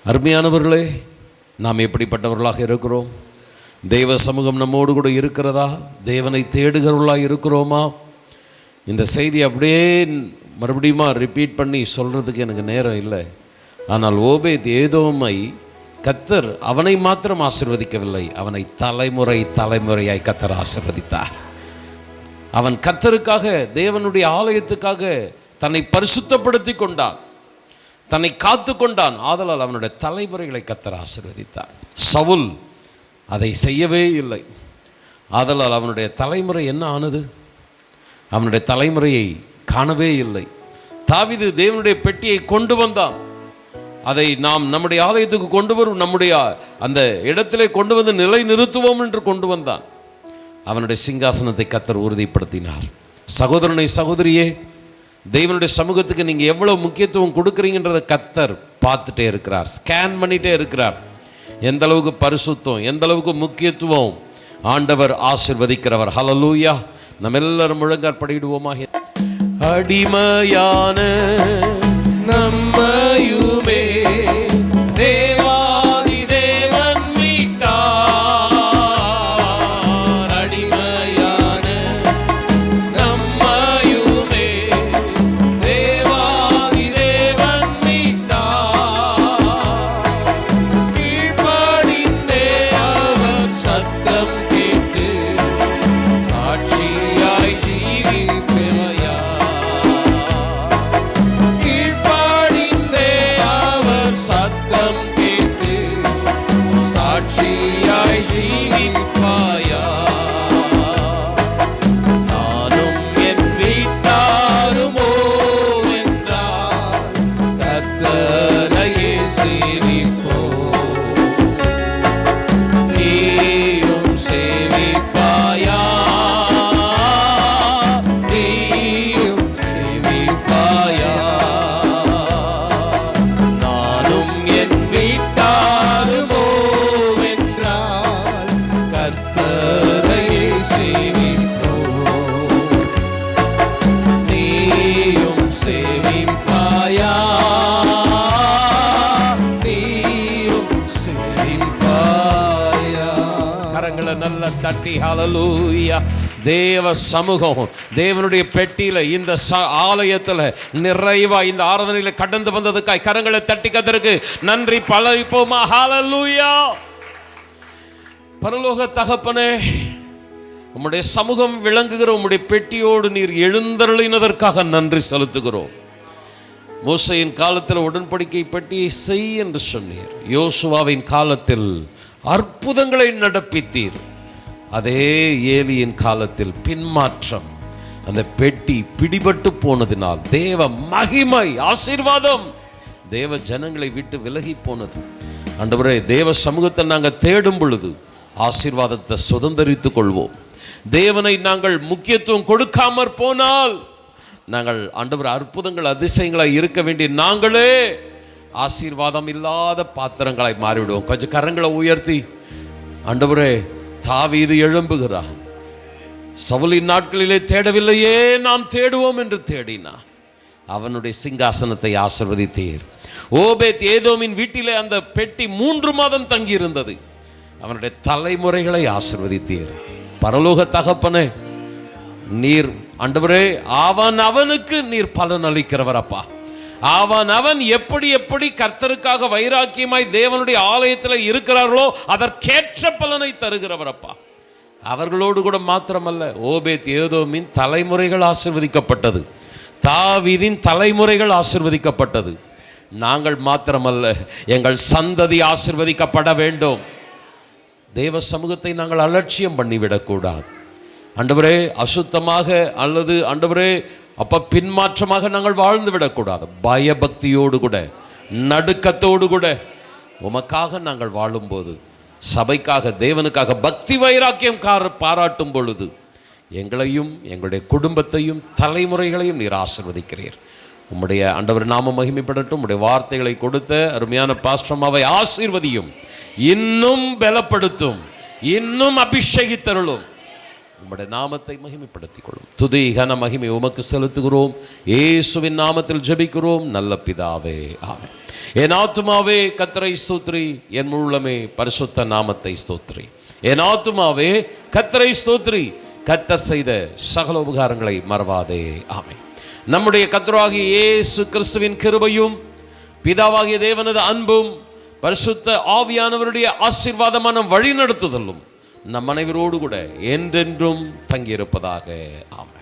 அருமையானவர்களே, நாம் எப்படிப்பட்டவர்களாக இருக்கிறோம்? தெய்வ சமூகம் நம்மோடு கூட இருக்கிறதா? தேவனை தேடுகிறவர்களாக இருக்கிறோமா? இந்த செய்தி அப்படியே மறுபடியும் ரிப்பீட் பண்ணி சொல்கிறதுக்கு எனக்கு நேரம் இல்லை. ஆனால் ஓபேத் ஏதோமை கர்த்தர் அவனை மாத்திரம் ஆசீர்வதிக்கவில்லை, அவனை தலைமுறை தலைமுறையாய் கர்த்தர் ஆசீர்வதித்தார். அவன் கர்த்தருக்காக, தேவனுடைய ஆலயத்துக்காக தன்னை பரிசுத்தப்படுத்தி கொண்டான், தன்னை காத்து கொண்டான். ஆதலால் அவனுடைய தலைமுறைகளை கர்த்தர் ஆசீர்வதித்தார். சவுல் அதை செய்யவே இல்லை. ஆதலால் அவனுடைய தலைமுறை என்ன ஆனது? அவனுடைய தலைமுறையை காணவே இல்லை. தாவீது தேவனுடைய பெட்டியை கொண்டு வந்தான். அதை நாம் நம்முடைய ஆலயத்துக்கு கொண்டு வரும், நம்முடைய அந்த இடத்திலே கொண்டு வந்து நிலை நிறுத்துவோம் என்று கொண்டு வந்தான். அவனுடைய சிங்காசனத்தை கர்த்தர் உறுதிப்படுத்தினார். சகோதரனை, சகோதரியே, தேவனுடைய சமூகத்துக்கு நீங்கள் எவ்வளோ முக்கியத்துவம் கொடுக்குறீங்கன்றதை கர்த்தர் பார்த்துட்டே இருக்கிறார், ஸ்கேன் பண்ணிகிட்டே இருக்கிறார். எந்த அளவுக்கு பரிசுத்தம், எந்த அளவுக்கு முக்கியத்துவம் ஆண்டவர் ஆசீர்வதிக்கிறவர். ஹல்லேலூயா. நம்ம எல்லாரும் முழங்காற்படியிடுவோமாக. அடிமையான நம்மையுமே தேவாதி தேவன் மீட்டார். அடிமையான நம்மையுமே தேவாதி தேவன் மீட்டார். கீழ்ப்படிந்தே அவர் சத்தம் கேட்டு சாட்சியாய் ஜீவிப்பேயா. கீழ்ப்படிந்தே அவர் சத்தம் கேட்டு சாட்சியாய் ஜீவிப்பாயா. நானும் என் வீட்டாருமோ என்றார் கர்த்தரையே சேவிப்போம். நீயும் சேவிப்பாயா, நீயும் சேவிப்பாயா. நானும் என் வீட்டாருமோ என்றால் கர்த்தரையே சேவிப்போம். நீயும் சேவிப்பாயா, நீயும் சேவிப்பாயா. கரங்களை நல்ல தட்டி ஹல்லேலூயா. தேவ சமூகம், தேவனுடைய பெட்டியில, இந்த ஆலயத்தில் நிறைவா இந்த ஆராதனையில் கடந்து வந்ததுக்காய் கரங்களை தட்டி கர்த்தருக்கு நன்றி பலரிப்போமா. ஹல்லேலூயா. பரலோக தகப்பனே, உம்முடைய சமூகம் விளங்குகிற உம்முடைய பெட்டியோடு நீர் எழுந்தருளினதற்காக நன்றி செலுத்துகிறோம். மோசேயின் காலத்தில் உடன்படிக்கை பெட்டியை செய் என்று சொன்னீர். யோசுவாவின் காலத்தில் அற்புதங்களை நடப்பித்தீர். அதே ஏலியின் காலத்தில் பின்மாற்றம், அந்த பெட்டி பிடிபட்டு போனதினால் தேவ மகிமை, ஆசீர்வாதம் தேவ ஜனங்களை விட்டு விலகி போனது. ஆண்டவரே, தேவ சமூகத்தை நாங்கள் தேடும் பொழுது ஆசீர்வாதத்தை சுதந்தரித்துக் கொள்வோம். தேவனை நாங்கள் முக்கியத்துவம் கொடுக்காமற் போனால் நாங்கள் ஆண்டவர் அற்புதங்கள் அதிசயங்களாய் இருக்க வேண்டிய நாங்களே ஆசீர்வாதம் இல்லாத பாத்திரங்களாய் மாறிவிடுவோம். கொஞ்சம் கரங்களை உயர்த்தி, ஆண்டவரே, தாவீது எழும்புகிறான். சவுலின் நாட்களிலே தேடவில்லையே, நாம் தேடுவோம் என்று தேடினான். அவனுடைய சிங்காசனத்தை ஆசீர்வதித்தீர். ஓபேத் ஏதோமின் வீட்டிலே அந்த பெட்டி 3 மாதம் தங்கியிருந்தது. அவனுடைய தலைமுறைகளை ஆசீர்வதித்தீர். பரலோக தகப்பனே, நீர் ஆண்டவரே, அவனுக்கு நீர் பலன் அளிக்கிறவர் அப்பா. அவன் எப்படி எப்படி கர்த்தருக்காக வைராக்கியமாய் தேவனுடைய ஆலயத்தில் இருக்கிறார்களோ அதற்கேற்ற பலனை தருகிறவர் அப்பா. அவர்களோடு கூட மாத்திரமல்ல, ஓபேத் ஏதோமின் தலைமுறைகள் ஆசீர்வதிக்கப்பட்டது, தாவீதின் தலைமுறைகள் ஆசீர்வதிக்கப்பட்டது. நாங்கள் மாத்திரமல்ல, எங்கள் சந்ததி ஆசீர்வதிக்கப்பட வேண்டும். தேவ சமூகத்தை நாங்கள் அலட்சியம் பண்ணிவிடக்கூடாது. ஆண்டவரே, அசுத்தமாக அல்லது ஆண்டவரே அப்போ பின்மாற்றமாக நாங்கள் வாழ்ந்து விடக்கூடாது. பயபக்தியோடு கூட, நடுக்கத்தோடு கூட உமக்காக நாங்கள் வாழும்போது, சபைக்காக, தேவனுக்காக பக்தி வைராக்கியம் பாராட்டும் பொழுது எங்களையும் எங்களுடைய குடும்பத்தையும் தலைமுறைகளையும் நீர் ஆசீர்வதிக்கிறீர். உம்முடைய ஆண்டவர் நாம மகிமைப்படட்டும். உம்முடைய வார்த்தைகளை கொடுத்த அருமையான பாஸ்டர்மாவை ஆசீர்வதியும், இன்னும் பலப்படுத்தும், இன்னும் அபிஷேகித்தருளும். உம்முடைய நாமத்தை மகிமைப்படுத்திக் கொள்ளும். துதி கன மகிமை உமக்கு செலுத்துகிறோம். இயேசுவின் நாமத்தில் ஜெபிக்கிறோம் நல்ல பிதாவே, ஆமென். என் ஆத்துமாவே கர்த்தரை ஸ்தோத்திரி, என் முழுமே பரிசுத்த நாமத்தை ஸ்தோத்திரி. என் ஆத்துமாவே கர்த்தரை ஸ்தோத்திரி, கர்த்தர் செய்த சகல உபகாரங்களை மறவாதே, ஆமென். நம்முடைய கர்த்தராகிய இயேசு கிறிஸ்துவின் கிருபையும் பிதாவாகிய தேவனது அன்பும் பரிசுத்த ஆவியானவருடைய ஆசீர்வாதமான வழிநடத்துதலும் நம் அனைவரோடு கூட என்றென்றும் தங்கியிருப்பதாக, ஆமென்.